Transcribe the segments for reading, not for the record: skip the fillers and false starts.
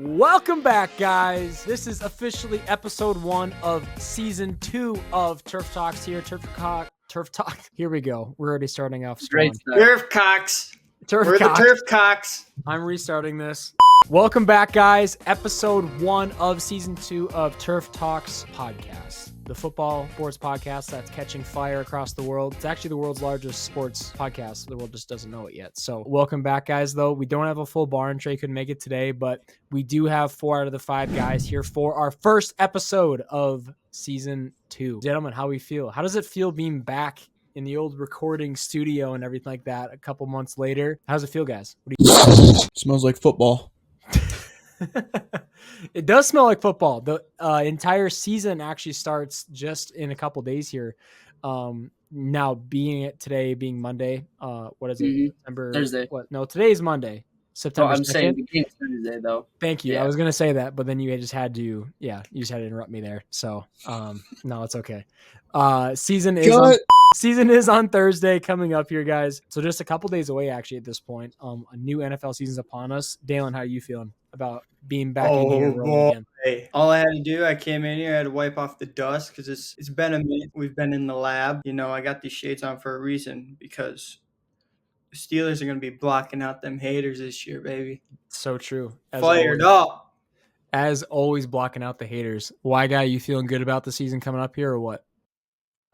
Welcome back, guys. This is officially episode 1 of season 2 of Turf Talks here. Turf Talk. Here we go. We're already starting off strong. Turf Cocks. We're the Turf Cocks. I'm restarting this. Welcome back, guys. Episode 1 of season 2 of Turf Talks podcast. The football sports podcast that's catching fire across the world. It's actually the world's largest sports podcast. The world just doesn't know it yet. So welcome back, guys, though. We don't have a full barn. Trey couldn't make it today, but we do have 4 out of the 5 guys here for our first episode of season 2. Gentlemen, how we feel? How does it feel being back in the old recording studio and everything like that a couple months later? How does it feel, guys? What do you Smells like football. It does smell like football. The entire season actually starts just in a couple days here. Now today being Monday, what is it? Thursday. What? No, today is Monday. September. I'm saying the game's Thursday though. Thank you. Yeah. I was gonna say that, but then you just had to. Yeah, you just had to interrupt me there. So, no, it's okay. Season is on Thursday coming up here, guys. So just a couple days away, actually, at this point. A new NFL season's upon us. Dalen, how are you feeling about being back in here again? Hey, all I had to do, I came in here, I had to wipe off the dust because it's been a minute. We've been in the lab. You know, I got these shades on for a reason because the Steelers are going to be blocking out them haters this year, baby. So true. Fired up. As always, blocking out the haters. Why, guy, you feeling good about the season coming up here or what?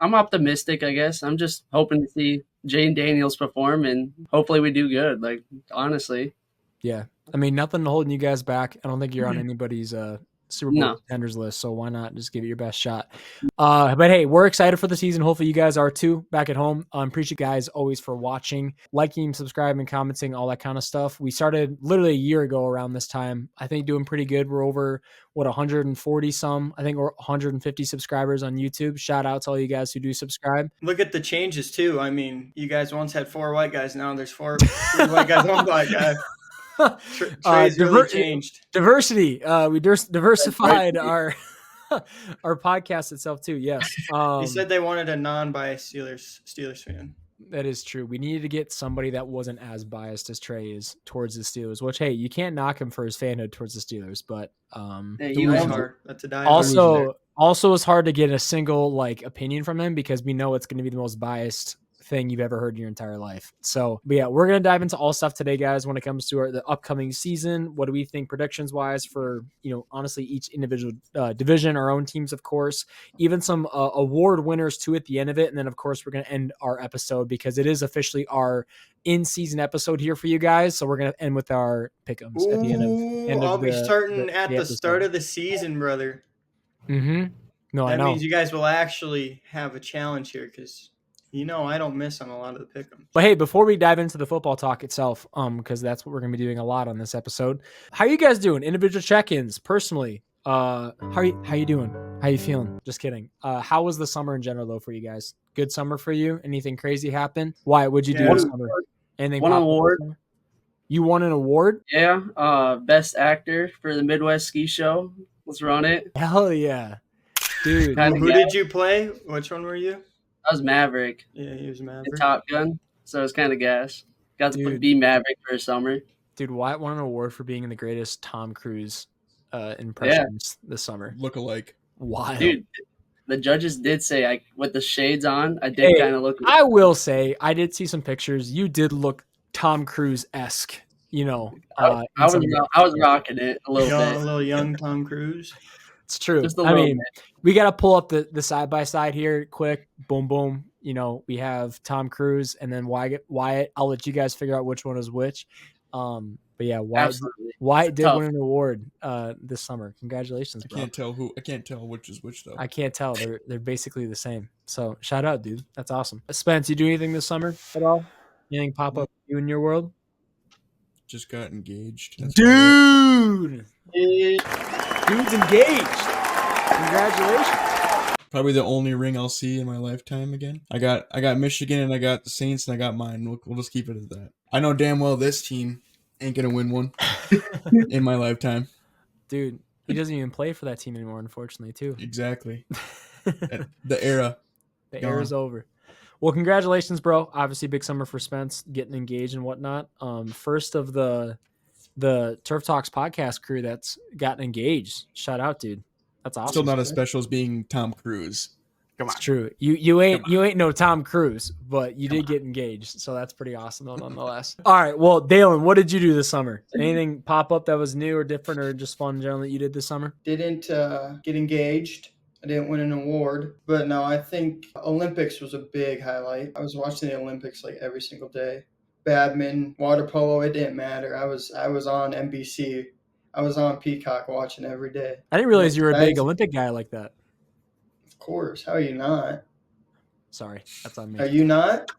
I'm optimistic, I guess. I'm just hoping to see Jane Daniels perform, and hopefully we do good. Like, honestly. Yeah. I mean, nothing holding you guys back. I don't think you're on anybody's Super Bowl contenders list, so why not just give it your best shot? But hey, we're excited for the season. Hopefully you guys are too back at home. Appreciate you guys always for watching, liking, subscribing, commenting, all that kind of stuff. We started literally a year ago around this time. I think doing pretty good. We're over 140 some. I think we're 150 subscribers on YouTube. Shout out to all you guys who do subscribe. Look at the changes too. I mean, you guys once had 4 white guys. Now there's 3 white guys, 1 black guy. Trey's really changed. Diversity. We diversified our podcast itself too. Yes. He said they wanted a non-biased Steelers fan. That is true. We needed to get somebody that wasn't as biased as Trey is towards the Steelers. Which, hey, you can't knock him for his fanhood towards the Steelers, but that's a die. Also, it's hard to get a single opinion from him because we know it's going to be the most biased thing you've ever heard in your entire life. So, but yeah, we're going to dive into all stuff today, guys, when it comes to the upcoming season. What do we think predictions wise for, honestly, each individual division, our own teams, of course, even some award winners too at the end of it. And then, of course, we're going to end our episode because it is officially our in-season episode here for you guys. So we're going to end with our pick'ems at the end of I'll be starting at the start of the season, brother. Mm-hmm. No, I know. That means you guys will actually have a challenge here because I don't miss on a lot of the pick'ems. But hey, before we dive into the football talk itself, because that's what we're going to be doing a lot on this episode. How you guys doing? Individual check-ins, personally. How you doing? How you feeling? Just kidding. How was the summer in general, though, for you guys? Good summer for you? Anything crazy happen? Why? What'd you do this summer? Anything? Won an award. You won an award? Yeah. Best actor for the Midwest Ski Show. Let's run it. Hell yeah. Dude. Who did you play? Which one were you? I was Maverick. Yeah, he was Maverick. Top Gun. So it was kind of gas. Got to be Maverick for a summer. Dude, Wyatt won an award for being the greatest Tom Cruise impressions this summer. Look-alike. Wild. Dude, the judges did say, with the shades on, I did kind of look. I will say, I did see some pictures. You did look Tom Cruise-esque. I was rocking it a little bit. A little young Tom Cruise. It's true. Bit. We got to pull up the side-by-side here quick. Boom, boom. We have Tom Cruise and then Wyatt. I'll let you guys figure out which one is which. But yeah, Absolutely. Wyatt did Tough. win an award this summer. Congratulations, I bro. can't tell which is which though. I can't tell. They're basically the same. So shout out, dude. That's awesome. Spence, you do anything this summer at all? Anything pop up you in your world? Just got engaged. That's about it. Dude, dude's engaged. Congratulations. Probably the only ring I'll see in my lifetime again. I got Michigan and I got the Saints and I got mine. We'll just keep it at that. I know damn well this team ain't gonna win one in my lifetime. Dude, he doesn't even play for that team anymore, unfortunately, too. Exactly. The era. The Gone. era's over. Well, congratulations, bro. Obviously, big summer for Spence, getting engaged and whatnot. First of the Turf Talks podcast crew that's gotten engaged. Shout out, dude. That's awesome. Still not as special as being Tom Cruise. Come on. It's true. You ain't no Tom Cruise, but you did get engaged, so that's pretty awesome though, nonetheless. All right, well, Dalen, what did you do this summer? Anything pop up that was new or different or just fun in general that you did this summer? Didn't get engaged. I didn't win an award, but no, I think Olympics was a big highlight. I was watching the Olympics like every single day. Badminton, water polo, it didn't matter. I was on NBC. I was on Peacock watching every day. I didn't realize you were a big Olympic guy like that. Of course. How are you not? Sorry, that's on me. Are you not?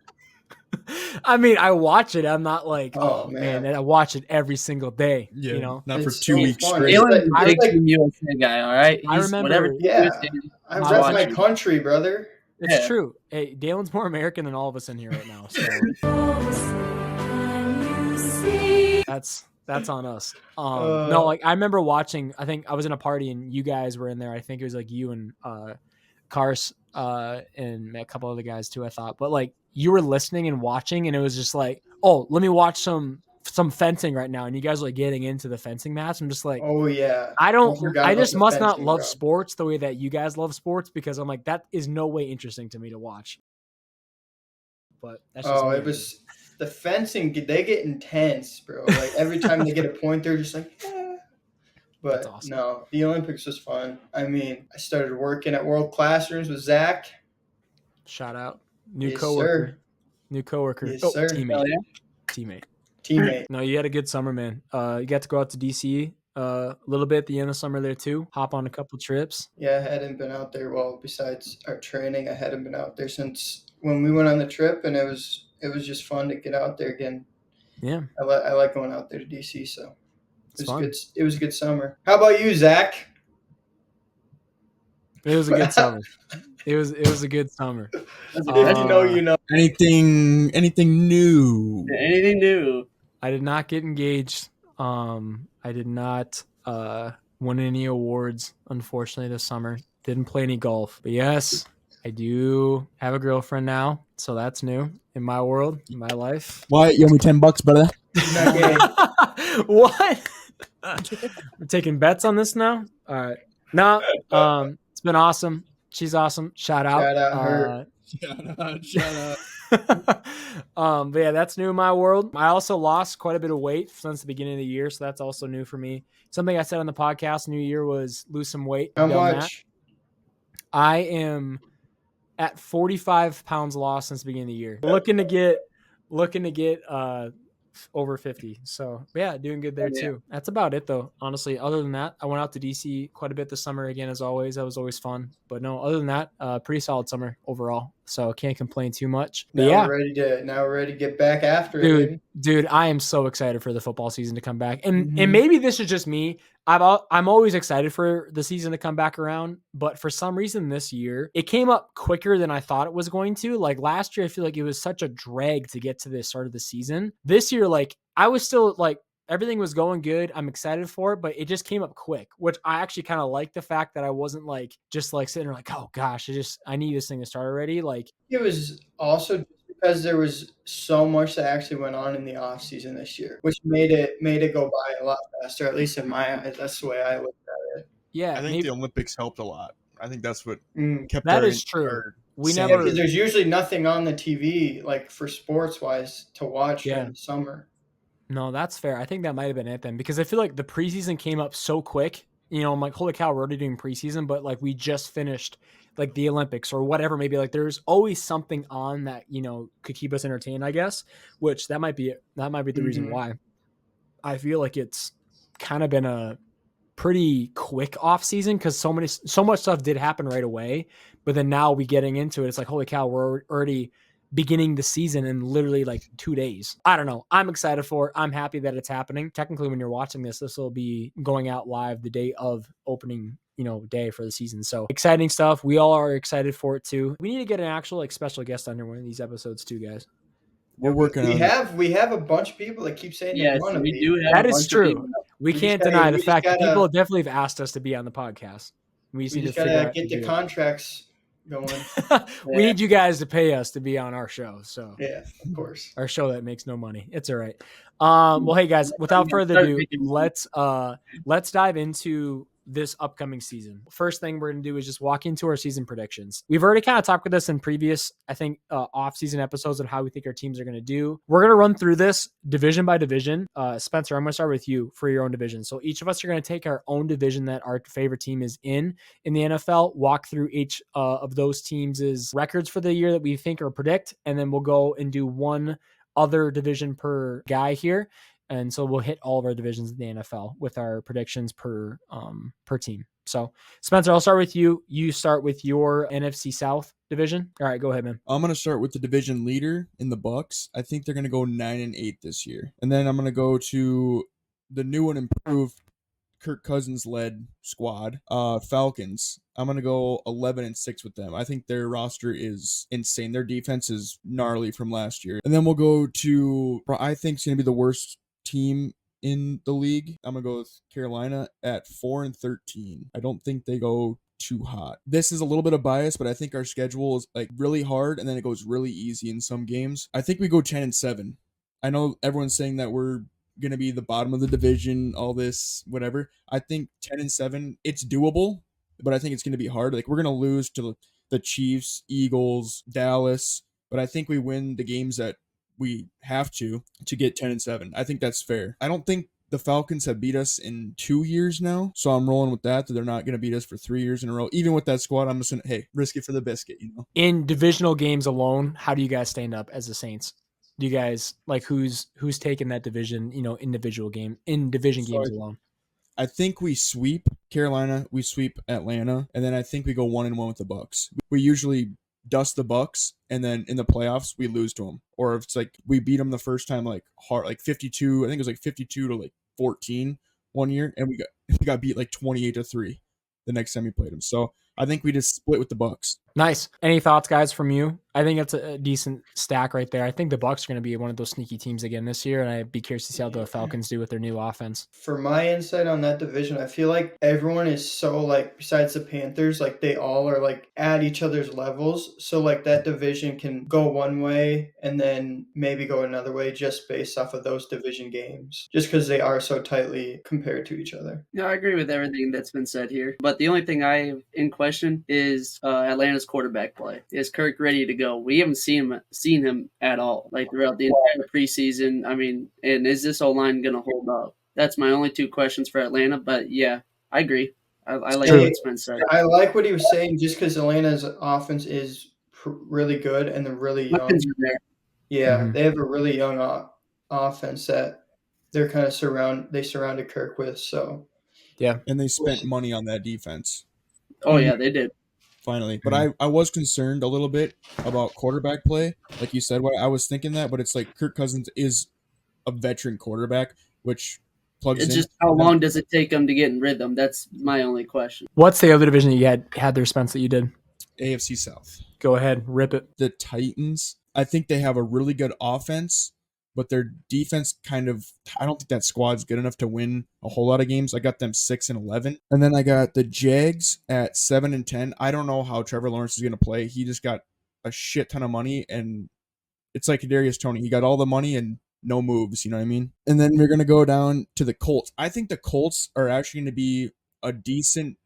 I mean, I watch it. I'm not like, Oh, oh man, man. I watch it every single day. Yeah, You know, not for It's 2 so weeks fun. straight. It's Dalen's like- a big it's like- Team USA guy, all right? I remember- whatever Yeah. USA is, I Wow. rep my watching. country, brother. it's Yeah. true. Hey, Dalen's more American than all of us in here right now. So that's on us. No, like I remember watching. I think I was in a party and you guys were in there. I think it was like you and Cars and a couple other guys too. I thought, but like you were listening and watching, and it was just like, oh, let me watch some fencing right now. And you guys were like getting into the fencing match. I'm just like, Oh, yeah. I forgot I about just the must not fencing, love bro. sports the way that you guys love sports because I'm like, that is no way interesting to me to watch. But that's just Oh, me. it was the fencing. They get intense, bro. Like every time they get a point, they're just like, eh. But That's awesome. no, the Olympics was fun. I mean, I started working at World Classrooms with Zach. Shout out. New Yes, coworker. sir. New coworker. Yes, Oh, sir. teammate. Hell yeah. Teammate. Teammate. No, you had a good summer, man. You got to go out to DC a little bit at the end of summer there too. Hop on a couple trips. Yeah, I hadn't been out there. Well, besides our training, I hadn't been out there since when we went on the trip, and it was just fun to get out there again. Yeah, I like going out there to DC, so it's it was fun. good. It was a good summer. How about you, Zach? It was a good summer. It was a good summer. If you know, you know. Anything new? Anything new? I did not get engaged. I did not win any awards, unfortunately, this summer. Didn't play any golf. But yes, I do have a girlfriend now, so that's new in my world, in my life. Wyatt, you owe me $10, brother. He's not gay. What? We're taking bets on this now? All right. No, it's been awesome. She's awesome. Shout out. Shout out her. Shut up. But yeah, that's new in my world. I also lost quite a bit of weight since the beginning of the year, so that's also new for me. Something I said on the podcast, New Year, was lose some weight. How I've done that. much? I am at 45 pounds lost since the beginning of the year. Looking to get over 50. So yeah, doing good there too. That's about it though. Honestly, other than that, I went out to DC quite a bit this summer again, as always. That was always fun. But no, other than that, pretty solid summer overall. So can't complain too much. But Now we're ready to get back after it, baby. Dude, I am so excited for the football season to come back. And maybe this is just me. I'm always excited for the season to come back around, but for some reason this year, it came up quicker than I thought it was going to. Like last year, I feel like it was such a drag to get to the start of the season. This year, like I was still like everything was going good. I'm excited for it, but it just came up quick, which I actually kind of like the fact that I wasn't like just like sitting there like, oh gosh, I need this thing to start already. Like It was also just because there was so much that actually went on in the off season this year, which made it go by a lot faster. At least in my eyes, that's the way I looked at it. yeah, I think the Olympics helped a lot. I think that's what kept that our- is true. our We sanity. never Because there's usually nothing on the TV like for sports wise to watch Yeah. in the summer. No, that's fair. I think that might have been it then, because I feel like the preseason came up so quick. You know, I'm like, holy cow, we're already doing preseason, but like we just finished like the Olympics or whatever. Maybe like there's always something on that, you know, could keep us entertained, I guess, which that might be the reason Mhm. why. I feel like it's kind of been a pretty quick off season because so much stuff did happen right away. But then now we getting into it, it's like, holy cow, we're already beginning the season in literally like 2 days. I don't know. I'm excited for it. I'm happy that it's happening. Technically, when you're watching this will be going out live the day of opening, day for the season. So exciting stuff. We all are excited for it too. We need to get an actual like special guest on here one of these episodes too, guys. We're working we on have we have a bunch of people that keep saying they Yes, want to we be. do have That a is bunch of true. people. We We can't just gotta- deny we the just fact that gotta- people definitely have asked us to be on the podcast. We just We need just to figure gotta out get the contracts going. We need you guys to pay us to be on our show. So Yeah, of course. our show that makes no money. It's all right. Well, hey guys, without further ado, let's dive into this upcoming season. First thing we're going to do is just walk into our season predictions. We've already kind of talked with this in previous, I think, off-season episodes of how we think our teams are going to do. We're going to run through this division by division. Spencer, I'm going to start with you for your own division. So each of us are going to take our own division that our favorite team is in the NFL, walk through each of those teams' records for the year that we think or predict, and then we'll go and do one other division per guy here. And so we'll hit all of our divisions in the NFL with our predictions per team. So Spencer, I'll start with you. You start with your NFC South division. All right, go ahead, man. I'm gonna start with the division leader in the Bucks. I think they're gonna go 9-8 this year, and then I'm gonna go to the new and improved Kirk Cousins led squad, Falcons. I'm gonna go 11-6 with them. I think their roster is insane. Their defense is gnarly from last year. And then we'll go to I think it's gonna be the worst team in the league. I'm gonna go with Carolina at 4-13. I don't think they go too hot. This is a little bit of bias, but I think our schedule is like really hard and then it goes really easy in some games. I think we go 10-7. I know everyone's saying that we're gonna be the bottom of the division, all this, whatever. I think 10-7, it's doable, but I think it's gonna be hard. Like we're gonna lose to the Chiefs, Eagles, Dallas, but I think we win the games that we have to get 10-7. I think that's fair. I don't think the Falcons have beat us in 2 years now, so I'm rolling with that they're not going to beat us for 3 years in a row. Even with that squad, I'm just going to, hey, risk it for the biscuit, In divisional games alone, how do you guys stand up as the Saints? Do you guys like who's taking that division, in division games alone? I think we sweep Carolina, we sweep Atlanta, and then I think we go 1-1 with the Bucks. We usually dust the Bucks, and then in the playoffs we lose to them. Or if it's like we beat them the first time like hard, like 52, I think it was like 52 to like 14 one year, and we got beat like 28-3 the next time we played them. So I think we just split with the Bucks. Nice. Any thoughts, guys, from you? I think it's a decent stack right there. I think the Bucks are going to be one of those sneaky teams again this year, and I'd be curious to see how the Falcons do with their new offense. For my insight on that division, I feel like everyone is so like, besides the Panthers, like they all are like at each other's levels. So like that division can go one way and then maybe go another way just based off of those division games, just because they are so tightly compared to each other. Yeah, I agree with everything that's been said here. But the only thing I have in question is Atlanta's quarterback play. Is Kirk ready to go? We haven't seen him at all, like throughout the entire preseason. I mean, and is this O-line going to hold up? That's my only two questions for Atlanta. But yeah, I agree. I like what Spence said. I like what he was saying, just because Atlanta's offense is really good and they're really young. Weapons are there. Yeah, they have a really young offense that they're kind of surrounded Kirk with. So yeah, and they spent money on that defense. Oh yeah, they did. Finally. But I was concerned a little bit about quarterback play. Like you said, I was thinking that, but it's like Kirk Cousins is a veteran quarterback, which plugs It's in. just how long does it take them to get in rhythm? That's my only question. What's the other division that you had there, Spence, that you did? AFC South. Go ahead, rip it. The Titans, I think they have a really good offense, but their defense I don't think that squad's good enough to win a whole lot of games. I got them 6-11. And then I got the Jags at 7-10. I don't know how Trevor Lawrence is going to play. He just got a shit ton of money, and it's like Kadarius Toney. He got all the money and no moves, you know what I mean? And then we're going to go down to the Colts. I think the Colts are actually going to be a decent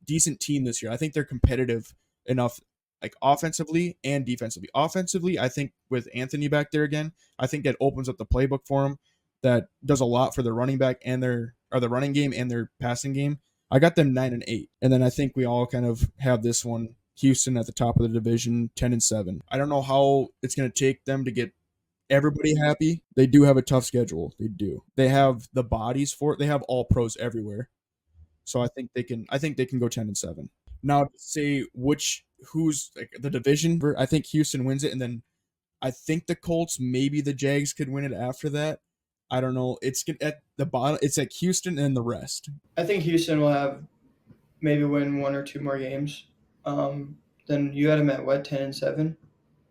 team this year. I think they're competitive enough, like offensively and defensively. Offensively, I think with Anthony back there again, I think that opens up the playbook for him. That does a lot for their running back and the running game and their passing game. I got them 9-8. And then I think we all kind of have this one, Houston at the top of the division, 10-7. I don't know how it's going to take them to get everybody happy, they do have a tough schedule. They do. They have the bodies for it. They have all pros everywhere. So I think they can go 10-7. Now to say who's like the division, I think Houston wins it, and then I think the Colts, maybe the Jags could win it after that. I don't know. It's at the bottom. It's like Houston and the rest. I think Houston will have maybe win 1 or 2 more games. Then you had them at what, 10-7?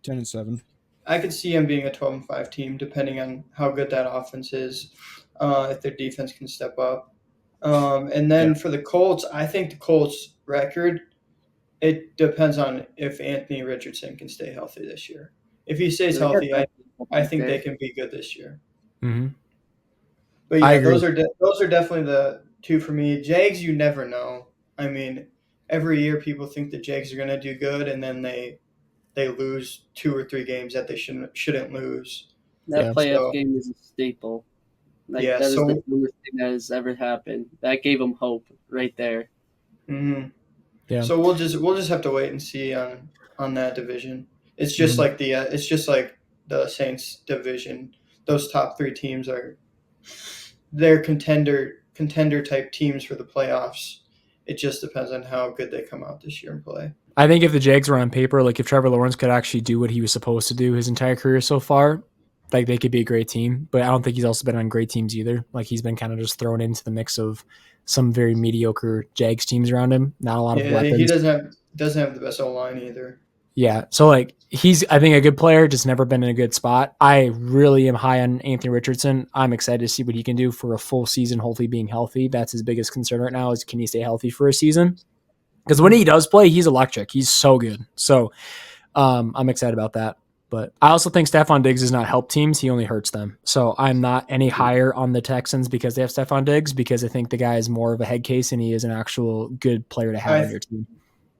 10-7. I could see them being a 12-5 team, depending on how good that offense is, if their defense can step up. And then for the Colts, I think the Colts record, it depends on if Anthony Richardson can stay healthy this year. If he stays healthy, I think they can be good this year. Mm-hmm. But yeah, those are definitely the two for me. Jags, you never know. I mean, every year people think the Jags are going to do good, and then they lose 2 or 3 games that they shouldn't lose. That playoff game is a staple. That is the coolest thing that has ever happened. That gave them hope right there. Mm-hmm. Yeah. So we'll just have to wait and see on that division. It's just like the Saints division. Those top 3 teams they're contender type teams for the playoffs. It just depends on how good they come out this year and play. I think if the Jags were on paper, like if Trevor Lawrence could actually do what he was supposed to do his entire career so far, like they could be a great team. But I don't think he's also been on great teams either. Like he's been kind of just thrown into the mix of some very mediocre Jags teams around him. Not a lot of weapons. He doesn't have the best O-line either. Yeah, so like he's, I think, a good player, just never been in a good spot. I really am high on Anthony Richardson. I'm excited to see what he can do for a full season, hopefully being healthy. That's his biggest concern right now is can he stay healthy for a season? Because when he does play, he's electric. He's so good. So I'm excited about that. But I also think Stephon Diggs does not help teams. He only hurts them. So I'm not any higher on the Texans because they have Stephon Diggs, because I think the guy is more of a head case and he is an actual good player to have on your team.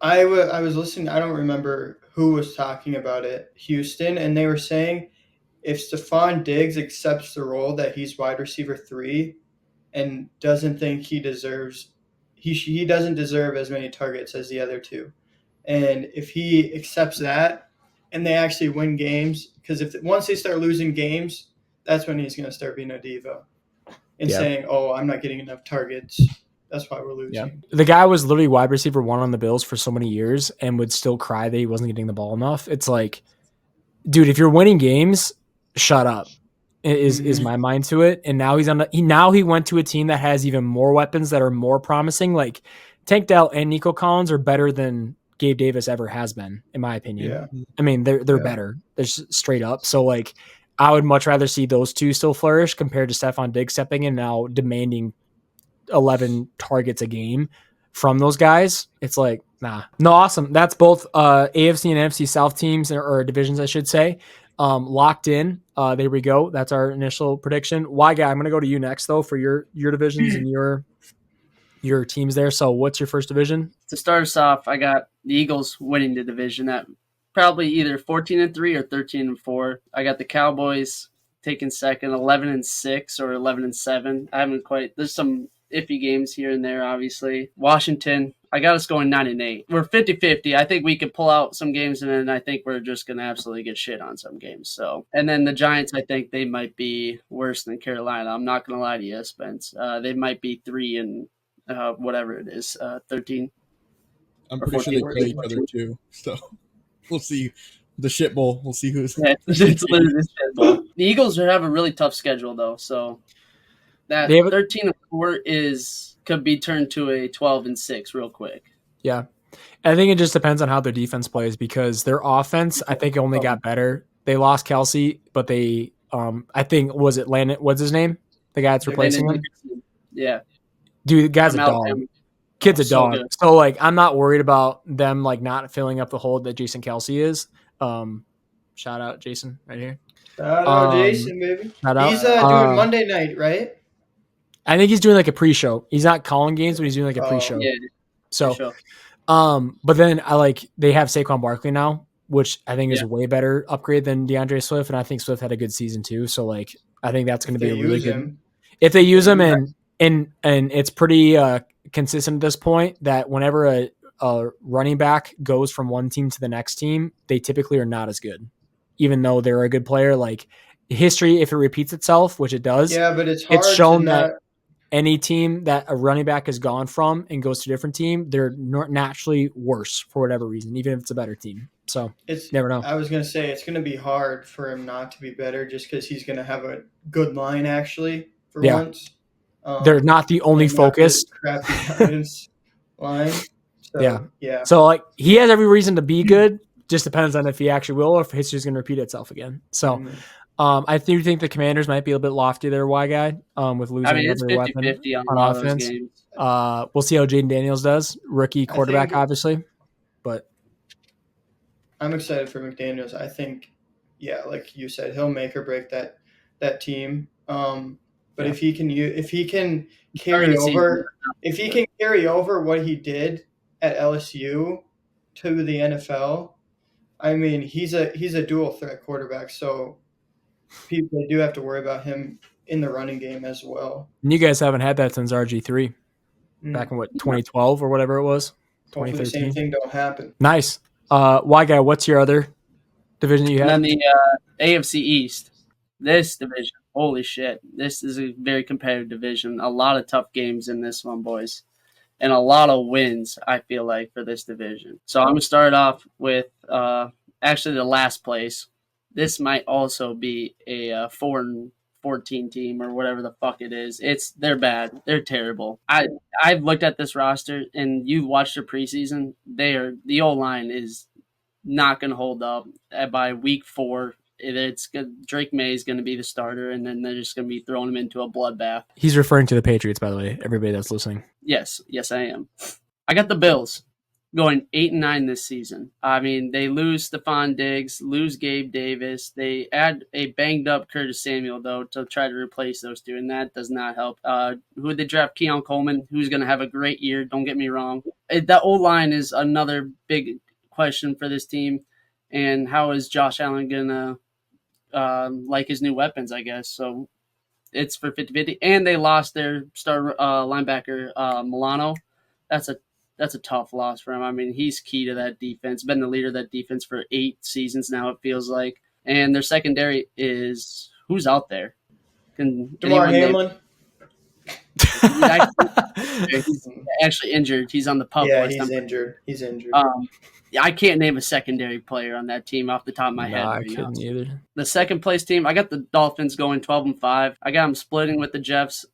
I was listening. I don't remember who was talking about it, Houston, and they were saying if Stephon Diggs accepts the role that he's wide receiver 3 and doesn't think he deserves – he doesn't deserve as many targets as the other 2. And if he accepts that and they actually win games, because once they start losing games, that's when he's going to start being a diva and saying, oh, I'm not getting enough targets. That's why we're losing. Yeah. The guy was literally wide receiver 1 on the Bills for so many years and would still cry that he wasn't getting the ball enough. It's like, dude, if you're winning games, shut up. Is my mind to it. And now he went to a team that has even more weapons that are more promising. Like Tank Dell and Nico Collins are better than Gabe Davis ever has been, in my opinion. Yeah. I mean, they're better. They're straight up. So like, I would much rather see those two still flourish compared to Stephon Diggs stepping in now demanding 11 targets a game from those guys. It's like, nah. No, awesome. That's both AFC and NFC South teams or divisions, I should say, locked in. There we go. That's our initial prediction. Why, guy? I'm going to go to you next, though, for your divisions and your teams there. So what's your first division? To start us off, I got the Eagles winning the division at probably either 14-3 or 13-4. I got the Cowboys taking second, 11-6 or 11-7. I haven't quite – there's some iffy games here and there, obviously. Washington, I got us going 9-8. We're 50-50. I think we could pull out some games, and then I think we're just going to absolutely get shit on some games. So, and then the Giants, I think they might be worse than Carolina. I'm not going to lie to you, Spence. They might be 3 and whatever it is, 13. I'm pretty sure they play each other too. So we'll see. The shit bowl. We'll see who's. Yeah, it's literally the shit bowl. The Eagles have a really tough schedule, though. So that 13-4 could be turned to a 12-6 real quick. Yeah. I think it just depends on how their defense plays, because their offense, I think, only got better. They lost Kelsey, but they, I think, was it Landon? What's his name? The guy that's replacing him? Yeah. Dude, the guy's a dog. Kid's a dog. Good. So, like, I'm not worried about them, like, not filling up the hole that Jason Kelsey is. Shout out Jason right here. Shout out Jason, baby. Shout out. He's doing Monday night, right? I think he's doing like a pre-show. He's not calling games, but he's doing like a pre-show. Yeah. So, Pre-show. But then they have Saquon Barkley now, which I think is a way better upgrade than DeAndre Swift, and I think Swift had a good season too. So like, I think that's going to be a really good if they use him, and it's pretty consistent at this point that whenever a running back goes from one team to the next team, they typically are not as good, even though they're a good player. Like history, if it repeats itself, which it does, Yeah, but it's it's hard to shown not. that any team that a running back has gone from and goes to a different team, they're naturally worse for whatever reason, even if it's a better team. So It's. never know. I was gonna say it's gonna be hard for him not to be better, just because he's gonna have a good line actually for Yeah. once. They're not the only and not focus. the crappy Giants line. So yeah. So like he has every reason to be good. Just depends on if he actually will or if history's going to repeat itself again. So Mhm. I do think the Commanders might be a little bit lofty there, Y guy, with losing I mean, it's another weapon 50-50 on a on lot of those offense. games. We'll see how Jaden Daniels does, rookie quarterback, think- obviously. But I'm excited for McDaniels. I think, yeah, like you said, he'll make or break that team. But Yeah. if he can Starting carry the season, over, if he can carry over what he did at LSU to the NFL, I mean, he's a dual threat quarterback. So people do have to worry about him in the running game as well. you guys haven't had that since RG3 back in 2012 or whatever it was. Hopefully, the 2013. same thing don't happen. Nice. Y guy, what's your other division that you and have? then the AFC East. This division, holy shit! This is a very competitive division. A lot of tough games in this one, boys, and a lot of wins. I feel like for this division. So I'm gonna start off with actually the last place. This might also be a 4-14 team or whatever the fuck it is. They're bad. They're terrible. I've looked at this roster and you watched their preseason. The O line is not going to hold up. By week 4. It's good. Drake May is going to be the starter, and then they're just going to be throwing him into a bloodbath. He's referring to the Patriots, by the way. Everybody that's listening. Yes, I am. I got the Bills going 8-9 this season. I mean, they lose Stephon Diggs, lose Gabe Davis. They add a banged up Curtis Samuel though to try to replace those two, and that does not help. Who did they draft? Keon Coleman, who's going to have a great year. Don't get me wrong. The O line is another big question for this team, and how is Josh Allen gonna like his new weapons, I guess. So it's for 50-50. And they lost their star linebacker, Milano. That's a tough loss for him. I mean, he's key to that defense. Been the leader of that defense for 8 seasons now, it feels like. And their secondary is who's out there? DeMar Hamlin. He's actually injured. He's on the pup Yeah, list. He's injured. I can't name a secondary player on that team off the top of my head. I Right now. couldn't either. The second place team, I got the Dolphins going 12-5. I got them splitting with the Jets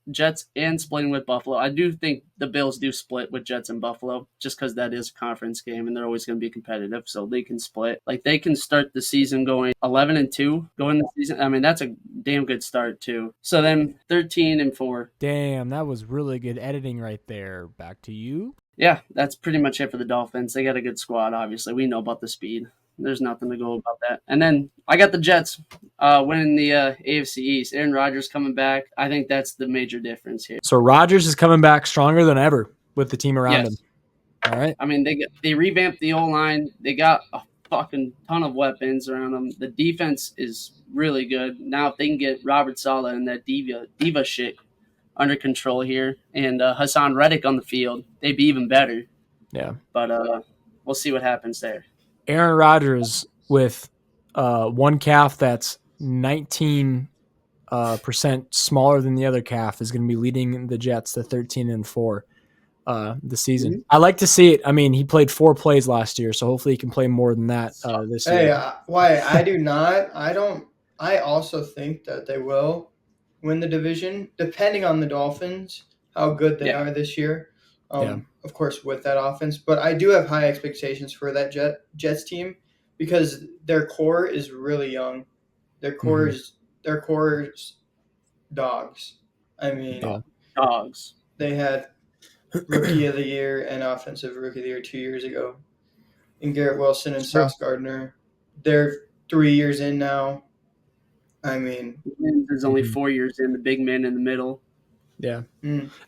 and splitting with Buffalo. I do think the Bills do split with Jets and Buffalo just because that is a conference game and they're always going to be competitive, so they can split. Like they can start the season going 11-2 going the season. I mean, that's a damn good start too. So then 13-4. Damn, that was really good editing right there. Back to you. Yeah, that's pretty much it for the Dolphins. They got a good squad, obviously. We know about the speed. There's nothing to go about that. And then I got the Jets winning the AFC East. Aaron Rodgers coming back. I think that's the major difference here. So Rodgers is coming back stronger than ever with the team around Yes. him. All right. I mean, they revamped the O-line. They got a fucking ton of weapons around them. The defense is really good. Now if they can get Robert Saleh and that diva shit under control here and Hassan Reddick on the field, they'd be even better. Yeah. But we'll see what happens there. Aaron Rodgers with one calf that's 19% smaller than the other calf is going to be leading the Jets to 13-4 this season. Mm-hmm. I like to see it. I mean, he played 4 plays last year, so hopefully he can play more than that this year. Hey, why I do not. I also think that they will win the division, depending on the Dolphins, how good they are this year. Of course, with that offense. But I do have high expectations for that Jets team because their core is really young. Their core is dogs. I mean, dogs. They had Rookie of the Year and Offensive Rookie of the Year 2 years ago. And Garrett Wilson and Sauce Gardner. They're 3 years in now. I mean, there's only 4 years in, the big man in the middle. Yeah.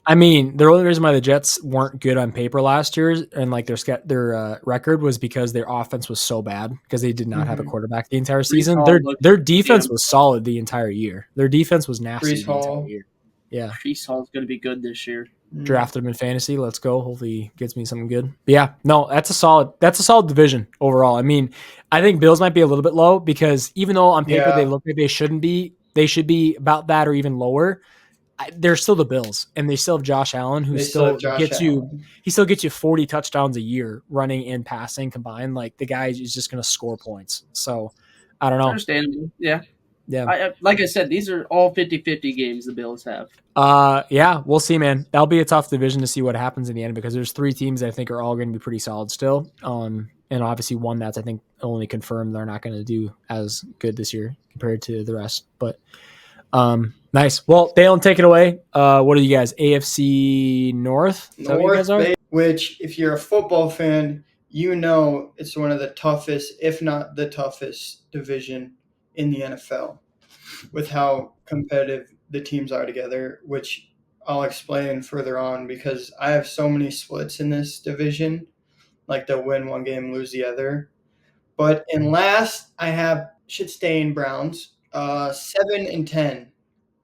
I mean, the only reason why the Jets weren't good on paper last year and like their record was because their offense was so bad because they did not have a quarterback the entire season. Their defense was solid the entire year. Their defense was nasty the entire year. Yeah. Breece Hall's going to be good this year. Drafted him in fantasy. Let's go. Hopefully he gets me something good. But yeah, no, that's a solid division overall. I mean, I think Bills might be a little bit low because even though on paper they look like they shouldn't be, they should be about that or even lower. They're still the Bills, and they still have Josh Allen, who They still have Josh gets you. Allen. He still gets you 40 touchdowns a year, running and passing combined. Like the guy is just going to score points. So I don't know. Understandable. Yeah. Yeah. Like I said, these are all 50-50 games the Bills have. Yeah, we'll see, man. That'll be a tough division to see what happens in the end because there's 3 teams that I think are all going to be pretty solid still. And obviously one that's I think only confirmed they're not going to do as good this year compared to the rest. But nice. Well, Dalen, take it away. What are you guys? AFC North? Is that what you guys are? Which, if you're a football fan, you know it's one of the toughest, if not the toughest division in the NFL with how competitive the teams are together, which I'll explain further on because I have so many splits in this division, like they'll win one game, lose the other. But in last, I have shit-stained Browns, 7-10.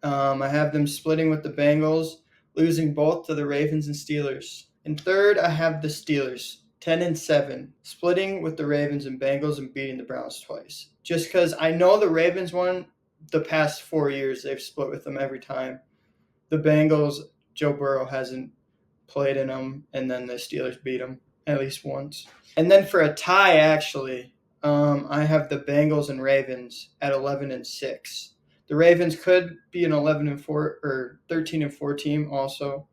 I have them splitting with the Bengals, losing both to the Ravens and Steelers. In third, I have the Steelers, 10-7, splitting with the Ravens and Bengals and beating the Browns twice. Just because I know the Ravens won the past 4 years, they've split with them every time. The Bengals, Joe Burrow hasn't played in them, and then the Steelers beat them at least once. And then for a tie, actually, I have the Bengals and Ravens at 11-6. The Ravens could be an 11-4 or 13-4 team also,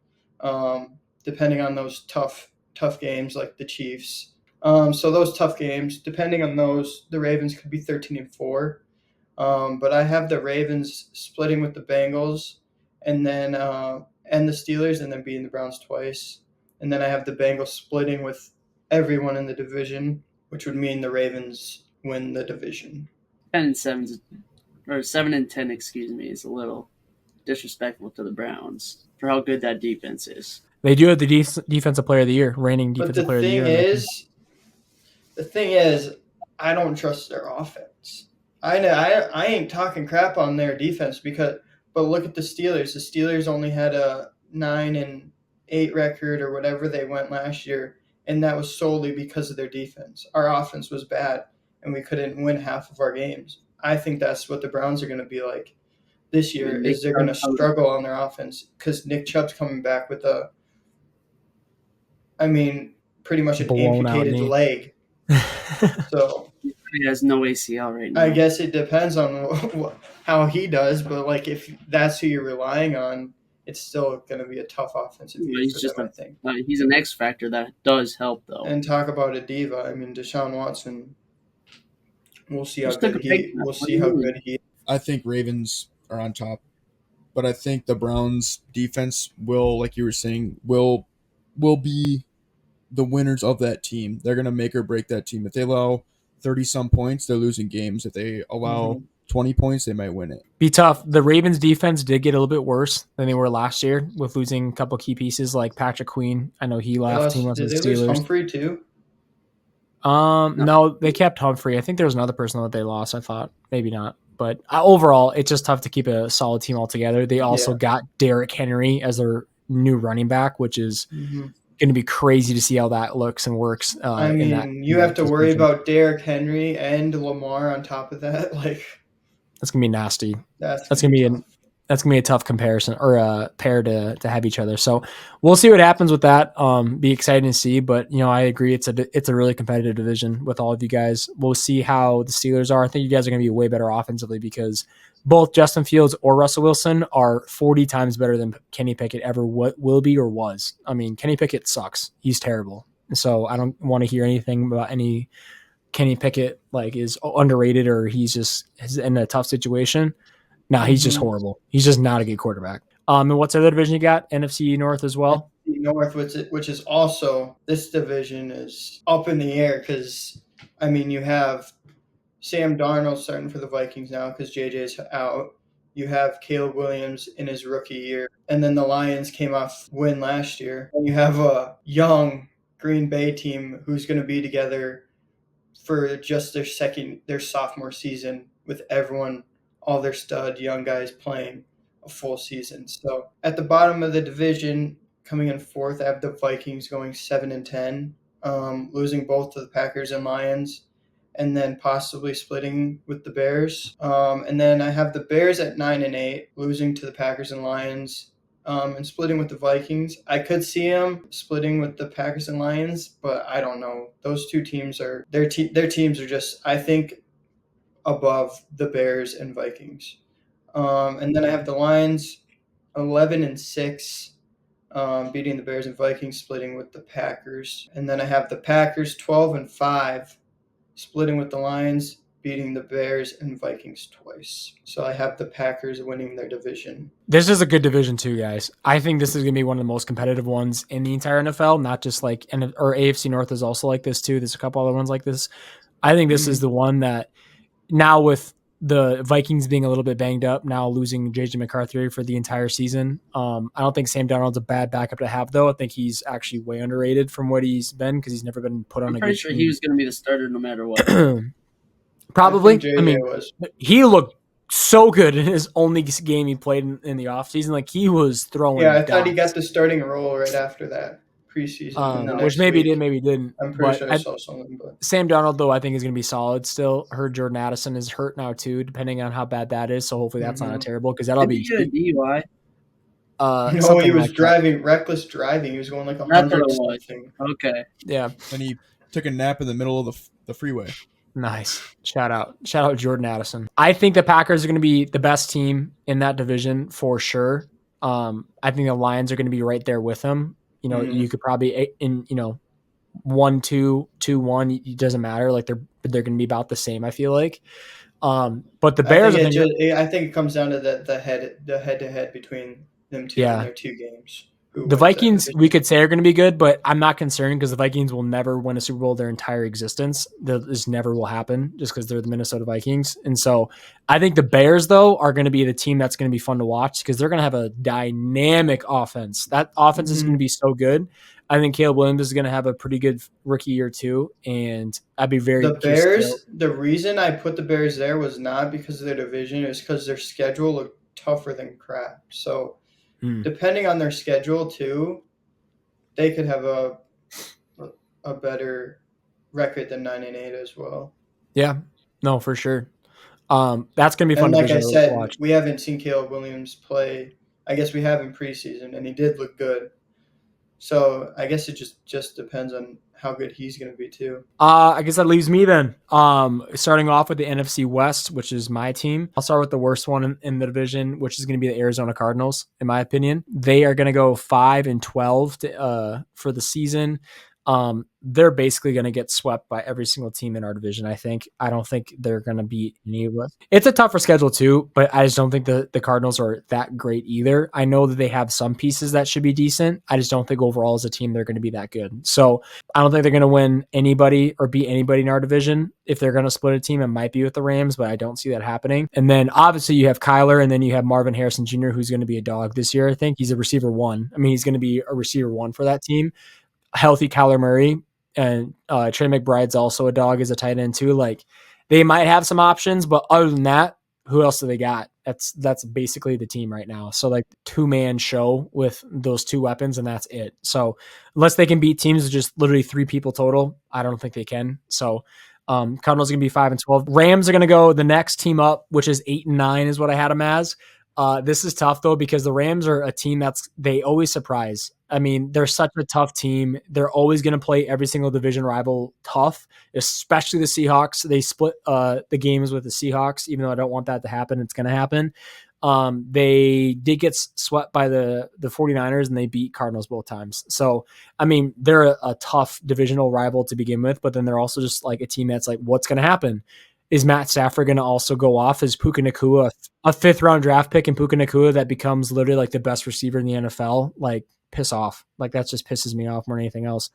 depending on those tough games like the Chiefs. So those tough games, depending on those, the Ravens could be 13-4. But I have the Ravens splitting with the Bengals, and then and the Steelers, and then beating the Browns twice. And then I have the Bengals splitting with everyone in the division, which would mean the Ravens win the division. 10-7 or 7-10, excuse me, is a little disrespectful to the Browns for how good that defense is. They do have the defensive player of the year, reigning defensive player of the year. The thing is, I don't trust their offense. I ain't talking crap on their defense but look at the Steelers. The Steelers only had a 9-8 record or whatever they went last year, and that was solely because of their defense. Our offense was bad, and we couldn't win half of our games. I think that's what the Browns are going to be like this year. Is they're going to struggle on their offense because Nick Chubb's coming back with pretty much an amputated leg. So he has no ACL right now. I guess it depends on how he does, but like if that's who you're relying on, it's still going to be a tough offensive year for them, I think. He's an X factor that does help, though. And talk about a diva. I mean, Deshaun Watson. We'll see how good he. I think Ravens are on top, but I think the Browns defense will, like you were saying, will be the winners of that team. They're going to make or break that team. If they allow 30-some points, they're losing games. If they allow 20 points, they might win it. Be tough. The Ravens defense did get a little bit worse than they were last year with losing a couple key pieces like Patrick Queen. I know he left. Did they lose Humphrey too? No, they kept Humphrey. I think there was another person that they lost. I thought maybe not, but overall, it's just tough to keep a solid team all together. They also got Derrick Henry as their new running back, which is going to be crazy to see how that looks and works. You have to worry about Derrick Henry and Lamar on top of that. Like that's gonna be nasty. That's gonna be a tough comparison or a pair to have each other. So we'll see what happens with that. Be exciting to see, but I agree it's a really competitive division with all of you guys. We'll see how the Steelers are. I think you guys are going to be way better offensively because both Justin Fields or Russell Wilson are 40 times better than Kenny Pickett ever will be or was. I mean, Kenny Pickett sucks. He's terrible. So I don't want to hear anything about any Kenny Pickett like is underrated or he's in a tough situation. No, he's just horrible. He's just not a good quarterback. And what's the other division you got? NFC North as well? NFC North, which is also, this division is up in the air because, you have Sam Darnold starting for the Vikings now because JJ's out. You have Caleb Williams in his rookie year. And then the Lions came off win last year. And you have a young Green Bay team who's going to be together for just their sophomore season with everyone, all their stud young guys playing a full season. So at the bottom of the division, coming in fourth, I have the Vikings going 7-10, losing both to the Packers and Lions. and then possibly splitting with the Bears. And then I have the Bears at 9-8, losing to the Packers and Lions, and splitting with the Vikings. I could see them splitting with the Packers and Lions, but I don't know. Those two teams are their teams are just, I think, above the Bears and Vikings. And then I have the Lions 11-6. Beating the Bears and Vikings, splitting with the Packers. And then I have the Packers 12-5, splitting with the Lions, beating the Bears and Vikings twice. So I have the Packers winning their division. This is a good division too, guys. I think this is going to be one of the most competitive ones in the entire NFL, not just like, or AFC North is also like this too. There's a couple other ones like this. I think this is the one that now with the Vikings being a little bit banged up, now losing JJ McCarthy for the entire season. I don't think Sam Darnold's a bad backup to have, though. I think he's actually way underrated from what he's been because he's never been put on I'm a pretty good sure team. he was going to be the starter no matter what. Probably. I mean, he looked so good in his only game he played in the offseason. Like, he was throwing I thought he got the starting role right after that preseason. which maybe he did, maybe he didn't. I'm pretty sure I saw something. But Sam Darnold, though, I think is going to be solid still. I heard Jordan Addison is hurt now, too, depending on how bad that is. So hopefully that's not terrible because that'll be. Did he get a DUI? No, he was reckless driving. He was going like 100 something. Okay. Yeah. And he took a nap in the middle of the freeway. Nice. Shout out Jordan Addison. I think the Packers are going to be the best team in that division for sure. I think the Lions are going to be right there with them. You know, you could probably 1-2, 2-1. It doesn't matter. Like they're going to be about the same. I feel like. But the Bears. I think it comes down to the head-to-head between them two in their two games. The Vikings, we could say, are going to be good, but I'm not concerned because the Vikings will never win a Super Bowl their entire existence. This never will happen just because they're the Minnesota Vikings. And so I think the Bears, though, are going to be the team that's going to be fun to watch because they're going to have a dynamic offense. That offense is going to be so good. I think Caleb Williams is going to have a pretty good rookie year, too. And I'd be very curious. The reason I put the Bears there was not because of their division. It was because their schedule looked tougher than crap. So depending on their schedule too, they could have a better record than 9-8 as well. Yeah, no, for sure. That's gonna be fun. And like I said, we haven't seen Caleb Williams play. I guess we have in preseason, and he did look good. So I guess it just depends on how good he's going to be too. I guess that leaves me then. Starting off with the NFC West, which is my team. I'll start with the worst one in the division, which is going to be the Arizona Cardinals, in my opinion. They are going to go 5-12 for the season. They're basically going to get swept by every single team in our division, I think. I don't think they're going to beat any of us. It's a tougher schedule too, but I just don't think the Cardinals are that great either. I know that they have some pieces that should be decent. I just don't think overall as a team they're going to be that good. So I don't think they're going to win anybody or beat anybody in our division. If they're going to split a team, it might be with the Rams, but I don't see that happening. And then obviously you have Kyler, and then you have Marvin Harrison Jr., who's going to be a dog this year. I think he's a receiver 1. I mean, he's going to be a receiver 1 for that team. Healthy Kyler Murray and Trey McBride's also a dog as a tight end too. Like they might have some options, but other than that, who else do they got? That's basically the team right now. So like 2-man show with those 2 weapons, and that's it. So unless they can beat teams with just literally 3 people total, I don't think they can. So Cardinals are gonna be 5-12. Rams are gonna go the next team up, which is 8-9 is what I had them as. This is tough though because the Rams are a team they always surprise. I mean, they're such a tough team. They're always going to play every single division rival tough, especially the Seahawks. They split the games with the Seahawks, even though I don't want that to happen. It's going to happen. They did get swept by the 49ers, and they beat Cardinals both times. So, I mean, they're a tough divisional rival to begin with, but then they're also just like a team that's like, what's going to happen? Is Matt Stafford going to also go off? Is Puka Nacua a 5th-round draft pick in Puka Nacua that becomes literally like the best receiver in the NFL? Like, piss off. Like, that just pisses me off more than anything else.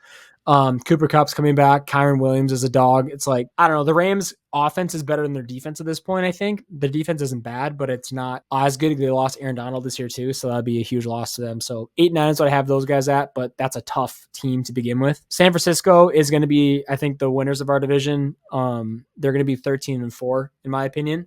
Cooper Kupp's coming back. Kyron Williams is a dog. It's like, I don't know. The Rams offense is better than their defense at this point, I think. The defense isn't bad, but it's not as good. They lost Aaron Donald this year too, so that'd be a huge loss to them. So 8-9 is what I have those guys at, but that's a tough team to begin with. San Francisco is going to be, I think, the winners of our division. They're going to be 13-4, in my opinion.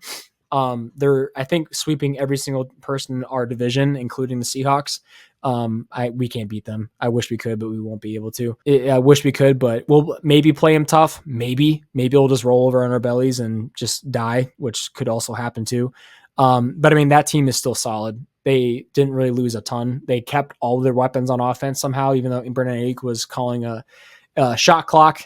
They're, I think, sweeping every single person in our division, including the Seahawks. We can't beat them. I wish we could, but we won't be able to. I wish we could, but we'll maybe play them tough. Maybe we'll just roll over on our bellies and just die, which could also happen too. But I mean, that team is still solid. They didn't really lose a ton. They kept all of their weapons on offense somehow, even though Brendan Ayuk was calling a shot clock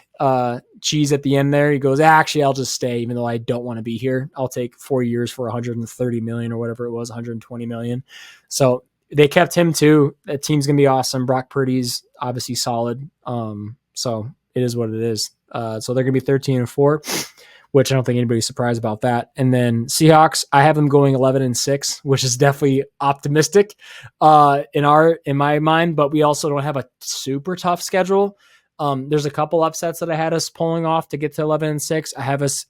cheese at the end there. He goes, actually, I'll just stay, even though I don't want to be here. I'll take 4 years for 130 million or whatever it was, 120 million. So they kept him too. That team's going to be awesome. Brock Purdy's obviously solid. So it is what it is. So they're going to be 13-4, which I don't think anybody's surprised about that. And then Seahawks, I have them going 11-6, which is definitely optimistic in my mind, but we also don't have a super tough schedule. There's a couple upsets that I had us pulling off to get to 11-6. I have us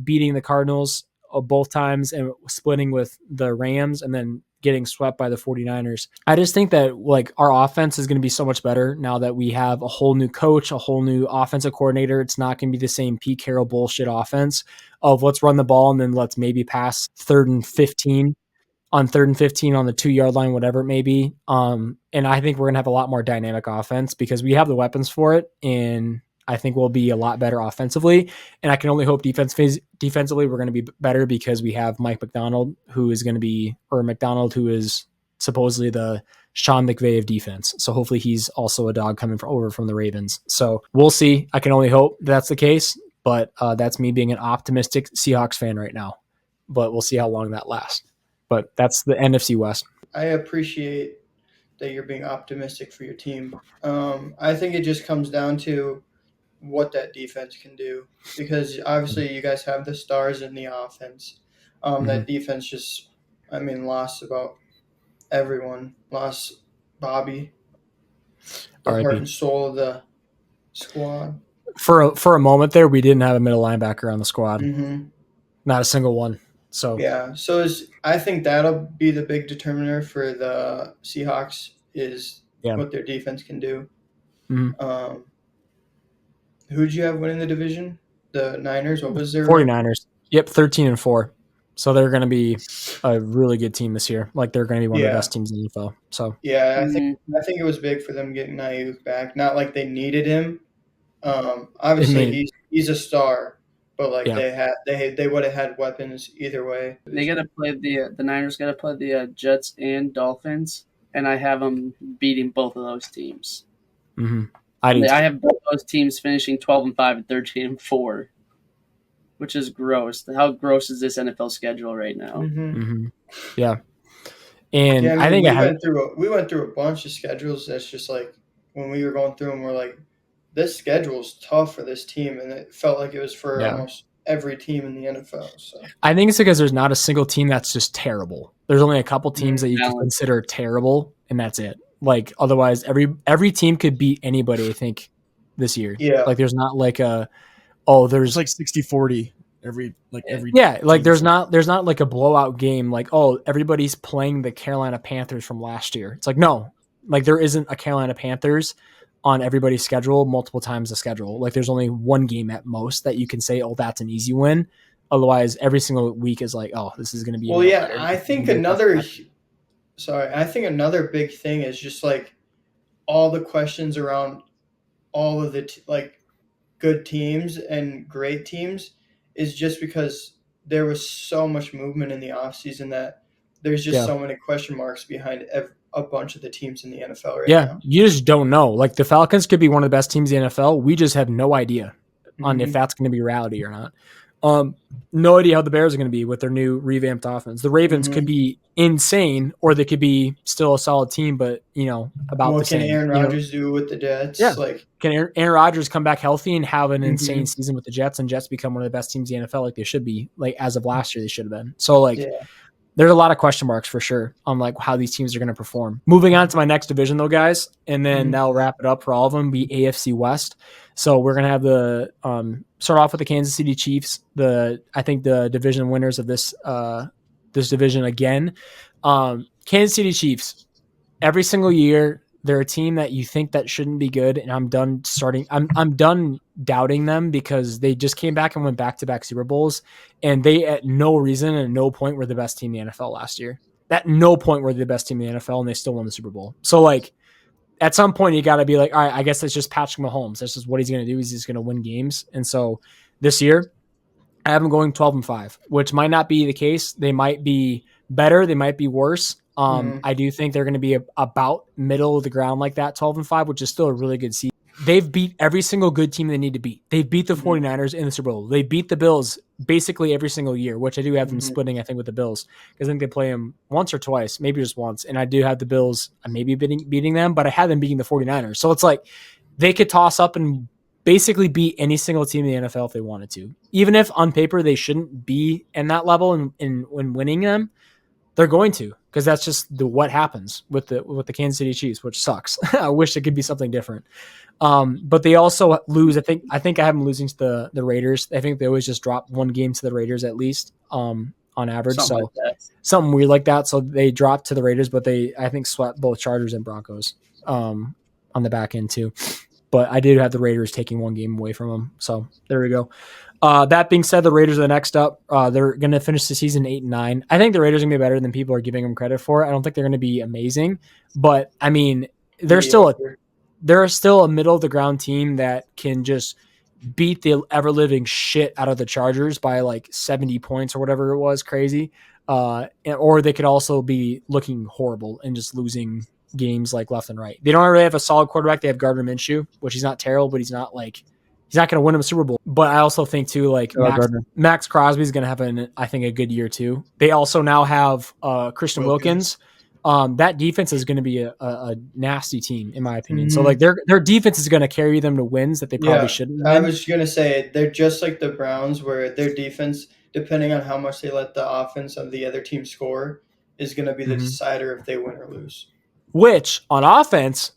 beating the Cardinals both times and splitting with the Rams and then getting swept by the 49ers. I just think that like our offense is going to be so much better now that we have a whole new coach, a whole new offensive coordinator. It's not going to be the same Pete Carroll bullshit offense of let's run the ball and then let's maybe pass 3rd and 15 on the 2-yard line, whatever it may be. And I think we're going to have a lot more dynamic offense because we have the weapons for it. And I think we'll be a lot better offensively. And I can only hope defensively we're going to be better because we have Mike McDonald, who is supposedly the Sean McVay of defense. So hopefully he's also a dog coming over from the Ravens. So we'll see. I can only hope that's the case. But that's me being an optimistic Seahawks fan right now. But we'll see how long that lasts. But that's the NFC West. I appreciate that you're being optimistic for your team. I think it just comes down to what that defense can do because obviously you guys have the stars in the offense. That defense just, lost about everyone. Lost Bobby, the R.I.P. heart and soul of the squad. For a moment there, we didn't have a middle linebacker on the squad. Mm-hmm. Not a single one. So yeah, I think that'll be the big determiner for the Seahawks is what their defense can do. Mm-hmm. Who'd you have winning the division? The Niners? What was their 49ers? Yep, 13-4. So they're going to be a really good team this year. Like they're going to be one of the best teams in the NFL. So yeah, I think it was big for them getting Ayuk back. Not like they needed him. Obviously he's a star, but like they would have had weapons either way. They got to play the Niners. Got to play the Jets and Dolphins, and I have them beating both of those teams. Mm-hmm. I have both those teams finishing 12-5 and 13-4, which is gross. How gross is this NFL schedule right now? Mm-hmm. Yeah, and I think we went through a bunch of schedules. That's just like when we were going through them, we're like, this schedule is tough for this team, and it felt like it was for almost every team in the NFL. So I think it's because there's not a single team that's just terrible. There's only a couple teams that you can consider terrible, and that's it. Like otherwise, every team could beat anybody. I think this year. Yeah. Like there's not like there's like 60-40 every. Yeah. Like there's not like a blowout game. Like everybody's playing the Carolina Panthers from last year. It's like no, like there isn't a Carolina Panthers on everybody's schedule multiple times the schedule. Like there's only one game at most that you can say, that's an easy win. Otherwise, every single week is like, this is going to be. Well, yeah, I think another big thing is just like all the questions around all of the good teams and great teams is just because there was so much movement in the offseason that there's just so many question marks behind a bunch of the teams in the NFL right now. You just don't know. Like the Falcons could be one of the best teams in the NFL. We just have no idea on if that's going to be reality or not. No idea how the Bears are going to be with their new revamped offense. The Ravens could be insane, or they could be still a solid team, but about the same. What can Aaron Rodgers do with the Jets? Yeah. Can Aaron Rodgers come back healthy and have an insane season with the Jets, and Jets become one of the best teams in the NFL, like they should be, like as of last year they should have been. So there's a lot of question marks for sure on like how these teams are going to perform. Moving on to my next division though, guys, and then that'll wrap it up for all of them. Be AFC West. So we're going to have the start off with the Kansas City Chiefs. I think the division winners of this division again. Kansas City Chiefs. Every single year they're a team that you think that shouldn't be good, and I'm done doubting them because they just came back and went back-to-back Super Bowls, and they at no reason and no point were the best team in the NFL last year. at no point were they the best team in the NFL, and they still won the Super Bowl. So, like, at some point, you got to be like, all right, I guess it's just Patrick Mahomes. That's just what he's going to do. He's just going to win games. And so this year, I have them going 12-5, which might not be the case. They might be better. They might be worse. I do think they're going to be about middle of the ground like that, 12-5, which is still a really good season. They've beat every single good team they need to beat. They beat the 49ers in the Super Bowl. They beat the Bills basically every single year, which I do have them splitting, I think, with the Bills. Because I think they play them once or twice, maybe just once. And I do have the Bills maybe beating them, but I had them beating the 49ers. So it's like they could toss up and basically beat any single team in the NFL if they wanted to. Even if on paper they shouldn't be in that level and when winning them, they're going to, because that's just what happens with the Kansas City Chiefs, which sucks. I wish it could be something different. But they also lose. I think I have them losing to the Raiders. I think they always just drop one game to the Raiders at least on average. Something weird like that. So they dropped to the Raiders, but I think swept both Chargers and Broncos on the back end too. But I did have the Raiders taking one game away from them. So there we go. That being said, the Raiders are the next up. They're going to finish the season 8-9. I think the Raiders are going to be better than people are giving them credit for. I don't think they're going to be amazing, but I mean, they're still a middle of the ground team that can just beat the ever living shit out of the Chargers by like 70 points or whatever it was, crazy. Or they could also be looking horrible and just losing games like left and right. They don't really have a solid quarterback. They have Gardner Minshew, which he's not terrible, but he's not he's not going to win him a Super Bowl. But I also think too, like Max Crosby is going to have a good year too. They also now have Christian Wilkins. That defense is going to be a nasty team in my opinion. So like their defense is going to carry them to wins that they probably shouldn't win. I was going to say they're just like the Browns, where their defense, depending on how much they let the offense of the other team score, is going to be the decider if they win or lose. Which on offense,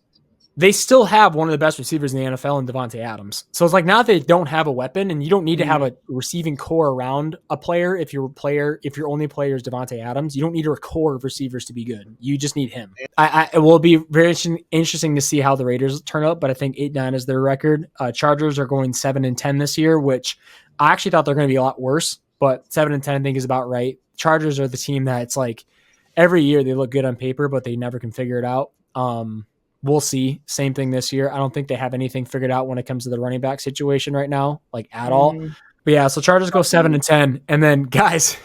they still have one of the best receivers in the NFL in Devontae Adams. So it's like now they don't have a weapon, and you don't need to have a receiving core around a player. If your only player is Devontae Adams, you don't need a core of receivers to be good. You just need him. It will be very interesting to see how the Raiders turn up, but I think 8-9 is their record. Chargers are going 7-10 this year, which I actually thought they're going to be a lot worse, but 7-10 I think is about right. Chargers are the team that it's like every year they look good on paper, but they never can figure it out. We'll see. Same thing this year. I don't think they have anything figured out when it comes to the running back situation right now, like at all. But yeah, so Chargers go 7-10. And then guys,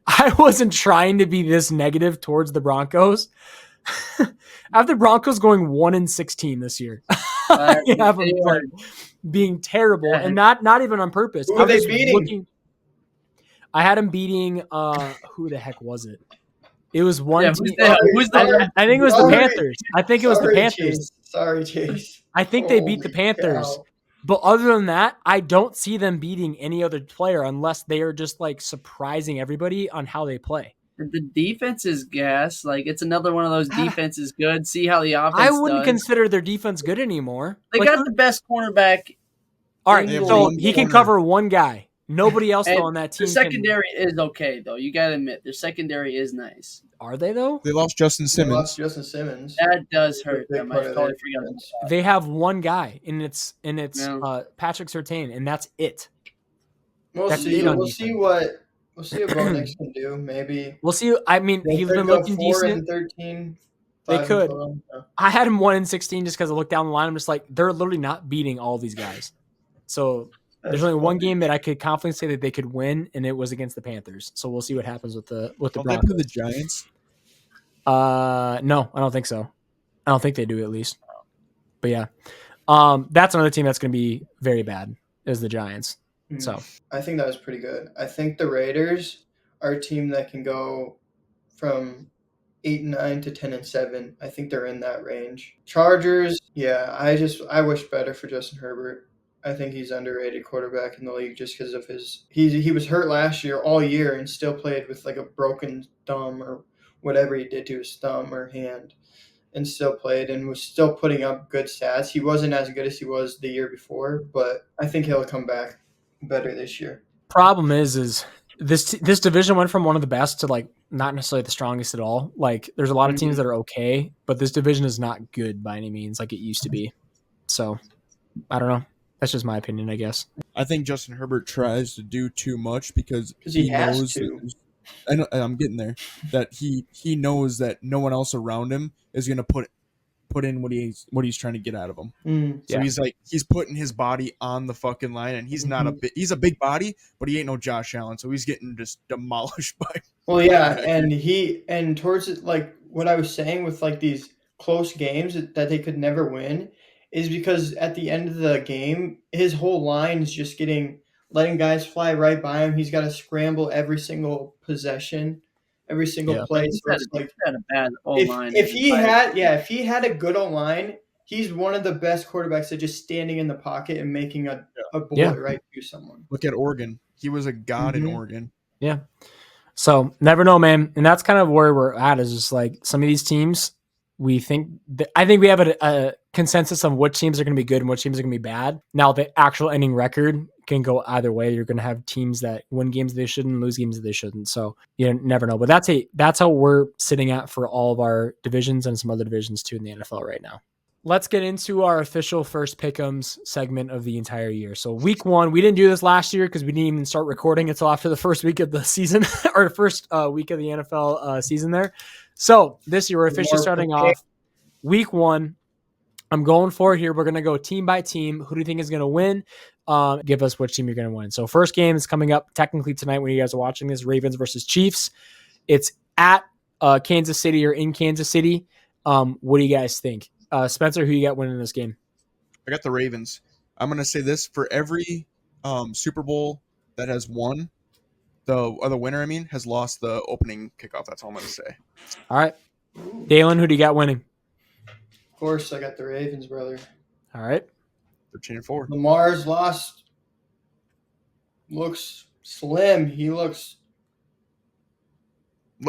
I wasn't trying to be this negative towards the Broncos. I have the Broncos going 1-16 this year. I have them being terrible and not even on purpose. Who are they beating? I had them beating who the heck was it? It was one team. I think it was the Panthers. I think it was the Panthers. Sorry, Chase. I think they beat the Panthers. Cow. But other than that, I don't see them beating any other player unless they are just like surprising everybody on how they play. The defense is gas. Like it's another one of those defenses good. See how the offense I wouldn't does. consider their defense good anymore. They got the best cornerback. All right, so he can cover one guy. Nobody else on that team. The secondary is okay, though. You got to admit, their secondary is nice. Are they, though? They lost Justin Simmons. That does hurt them. I totally forgot about that. They have one guy, and it's Patrick Surtain, and that's it. We'll see. We'll see what Bo Nix can do. Maybe we'll see. I mean, he's been looking decent. 13. They could. I had him 1-16 just because I looked down the line. I'm just like, they're literally not beating all these guys. So there's only one game that I could confidently say that they could win, and it was against the Panthers. So we'll see what happens with the Broncos. They play the Giants? No, I don't think so. I don't think they do at least. But yeah, that's another team that's going to be very bad is the Giants. So I think that was pretty good. I think the Raiders are a team that can go from 8-9 to 10-7. I think they're in that range. Chargers, yeah, I wish better for Justin Herbert. I think he's underrated quarterback in the league just because of he was hurt last year all year and still played with like a broken thumb or whatever he did to his thumb or hand and still played and was still putting up good stats. He wasn't as good as he was the year before, but I think he'll come back better this year. Problem is this division went from one of the best to like not necessarily the strongest at all. Like there's a lot of teams that are okay, but this division is not good by any means like it used to be. So I don't know. That's just my opinion, I guess. I think Justin Herbert tries to do too much because he has knows to. I know, I'm getting there. That he knows that no one else around him is gonna put in what he's trying to get out of him. So Yeah. he's putting his body on the fucking line, and he's not he's a big body, but he ain't no Josh Allen, so he's getting just demolished by. Well, yeah, and towards it, like what I was saying with like these close games that they could never win is because at the end of the game, his whole line is just letting guys fly right by him. He's got to scramble every single possession, every single Yeah. play. He's So it's he's like had a bad O if line. if he had if he had a good O line, he's one of the best quarterbacks at just standing in the pocket and making a bullet right to someone. Look at Oregon. He was a god in Mhm. Oregon. Yeah. So never know, man. And that's kind of where we're at is just like some of these teams, I think we have a consensus on which teams are going to be good and which teams are going to be bad. Now the actual ending record can go either way. You're going to have teams that win games they shouldn't, lose games that they shouldn't. So you never know. But that's how we're sitting at for all of our divisions and some other divisions too in the NFL right now. Let's get into our official first pick'ems segment of the entire year. So week 1, we didn't do this last year because we didn't even start recording until after the first week of the season or first week of the NFL season there. So this year we're officially starting off week 1. I'm going for it here. We're going to go team by team. Who do you think is going to win? Give us which team you're going to win. So first game is coming up technically tonight when you guys are watching this, Ravens versus Chiefs. It's at Kansas City or in Kansas City. What do you guys think? Spencer, who you got winning this game? I got the Ravens. I'm gonna say this for every Super Bowl that has won, the winner, has lost the opening kickoff. That's all I'm gonna say. All right, Dalen, who do you got winning? Of course, I got the Ravens, brother. All right, 13-4. Lamar's lost. Looks slim. He looks.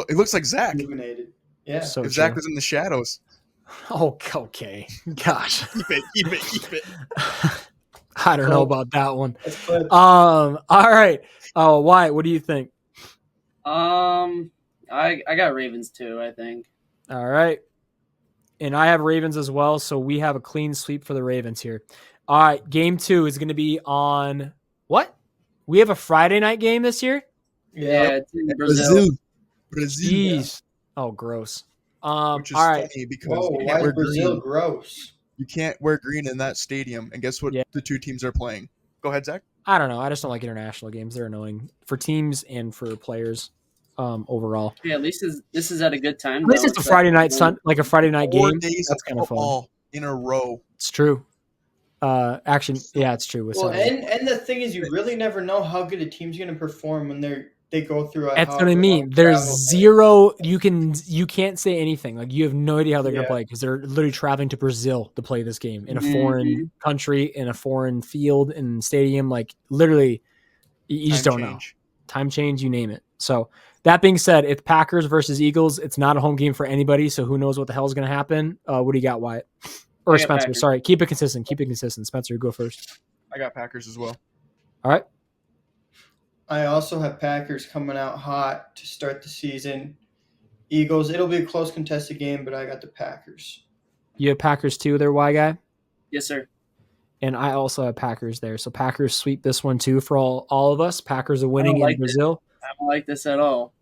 It looks like Zach. Illuminated. Yeah. So if Zach was in the shadows. Oh, okay. Gosh. Keep it. I don't know about that one. All right. Oh, Wyatt, what do you think? I got Ravens too, I think. All right. And I have Ravens as well, so we have a clean sweep for the Ravens here. All right, game 2 is going to be on what? We have a Friday night game this year? Yeah. It's in Brazil. Jeez. Oh, gross. Which is all right. funny because Why is Brazil gross? You can't wear green in that stadium. And guess what the two teams are playing? Go ahead, Zach. I don't know. I just don't like international games. They're annoying for teams and for players overall. Yeah, at least this is at a good time. At least it's a Friday night like a Friday night 4 game. days That's kind of fun. In a row. It's true. Actually, yeah, it's true. Well, and the thing is, you really never know how good a team's going to perform when they go through. That's what I mean. There's zero. You can't say anything. Like you have no idea how they're going to play because they're literally traveling to Brazil to play this game in a foreign country, in a foreign field, and stadium. Like literally, you just don't know. Time change, you name it. So that being said, it's Packers versus Eagles. It's not a home game for anybody, so who knows what the hell is going to happen? What do you got, Wyatt? Or Spencer? Packers. Sorry, keep it consistent. Spencer, go first. I got Packers as well. All right. I also have Packers coming out hot to start the season. Eagles, it'll be a close contested game, but I got the Packers. You have Packers too there, Y guy? Yes, sir. And I also have Packers there. So Packers sweep this one too for all of us. Packers are winning in Brazil. I don't like this at all.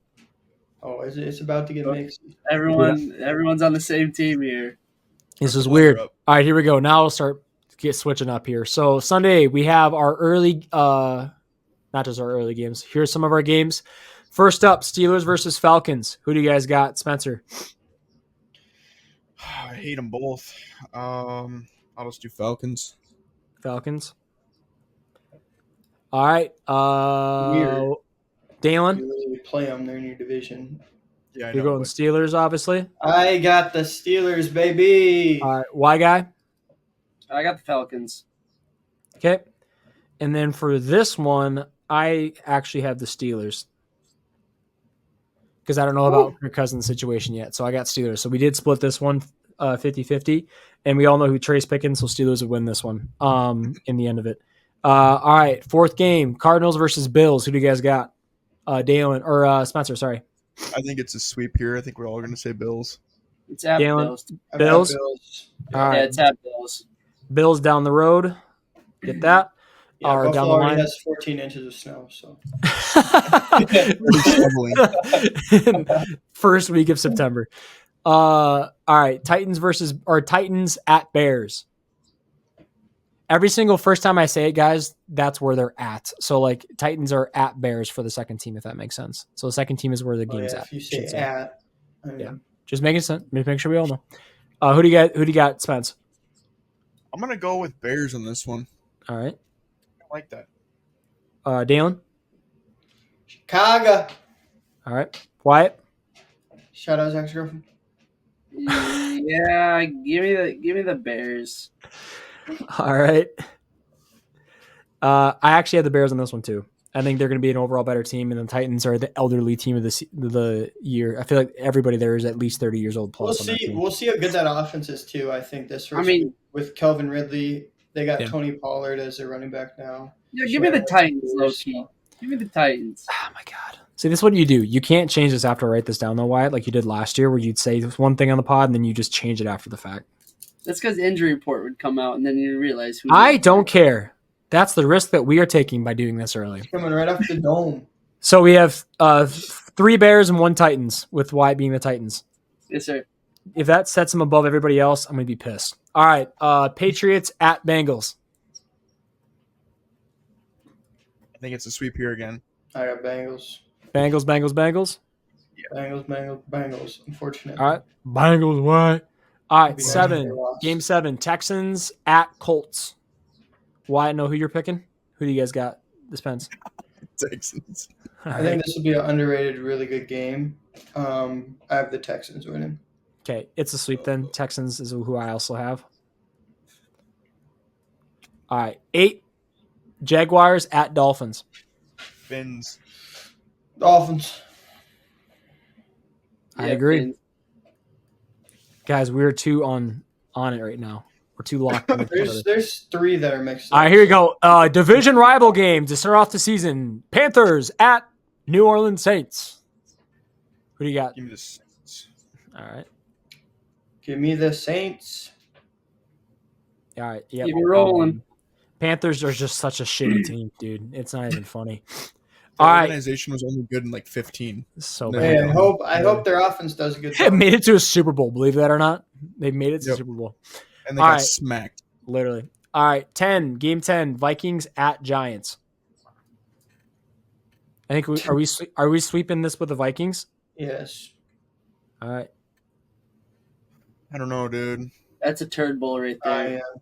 Oh, it's about to get mixed. Everyone's on the same team here. This is weird. All right, here we go. Now we'll start switching up here. So Sunday we have our early not just our early games. Here's some of our games. First up, Steelers versus Falcons. Who do you guys got, Spencer? I hate them both. I'll just do Falcons. Falcons. All right. Weird. Dalen? You literally play them. They're in your division. Yeah, You're going Steelers, obviously. I got the Steelers, baby. All right. Y guy? I got the Falcons. Okay. And then for this one, I actually have the Steelers because I don't know about Kirk Cousins' situation yet. So I got Steelers. So we did split this one 50-50, and we all know who Trace Pickens, so Steelers would win this one in the end of it. All right, fourth game, Cardinals versus Bills. Who do you guys got? Dalen or Spencer, sorry. I think it's a sweep here. I think we're all going to say Bills. It's at Dalen? Bills. Bills? Bills. All right. Yeah, it's at Bills. Bills down the road. Get that. Yeah, are down Buffalo the already line. has 14 inches of snow, so First week of September. All right, Titans at Bears. Every single first time I say it, guys, that's where they're at. So like Titans are at Bears for the second team, if that makes sense. So the second team is where the oh, game's yeah, at. if you I say should say. at, I mean, Yeah. Just making sense. Make sure we all know. Who do you got, Spence? I'm gonna go with Bears on this one. All right. I like that. Dalen? Chicago. All right. Wyatt? Shout out Zach's girlfriend. Yeah, give me the Bears. All right. I actually had the Bears on this one too. I think they're going to be an overall better team, and the Titans are the elderly team of the year. I feel like everybody there is at least 30 years old plus. We'll on that see. team. We'll see how good that offense is too. I think this first I mean- week with Kelvin Ridley, they got Yeah. Tony Pollard as their running back now. Yeah, give me the Titans, low key. Give me the Titans. Oh my god! See, this is what you do. You can't change this after I write this down, though, Wyatt, like you did last year, where you'd say one thing on the pod and then you just change it after the fact. That's because injury report would come out, and then you realize who. I don't care. That's the risk that we are taking by doing this early. Coming right off the dome. So we have 3 Bears and 1 Titans, with Wyatt being the Titans. Yes, sir. If that sets them above everybody else, I'm going to be pissed. All right. Patriots at Bengals. I think it's a sweep here again. I got Bengals. Bengals. Bengals. Unfortunate. All right. Bengals, what? All right. Be 7. nice if they lost. Game 7. Texans at Colts. Wyatt, know who you're picking? Who do you guys got? Dispense. Texans. All I right. think this will be an underrated, really good game. I have the Texans winning. Okay. It's a sweep then. Texans is who I also have. All right. 8. Jaguars at Dolphins. Fins. Dolphins. I Yeah, agree. Fins. Guys, we're too on it right now. We're too locked in. There's 3 that are mixed up. All right, here we go. Division rival game to start off the season. Panthers at New Orleans Saints. Who do you got? Give me the Saints. All right. Give me the Saints. All right. Yep. Keep it rolling. Panthers are just such a shitty team, dude. It's not even funny. The All right. organization was only good in like 15. So Yeah. Hey, bad. I hope their offense does a good They job. made it to a Super Bowl, believe that or not. They made it to Yep. Super Bowl. And they All got right. smacked. Literally. All right. Game 10, Vikings at Giants. I think are we sweeping this with the Vikings? Yes. All right. I don't know, dude. That's a turd bowl right I there. am.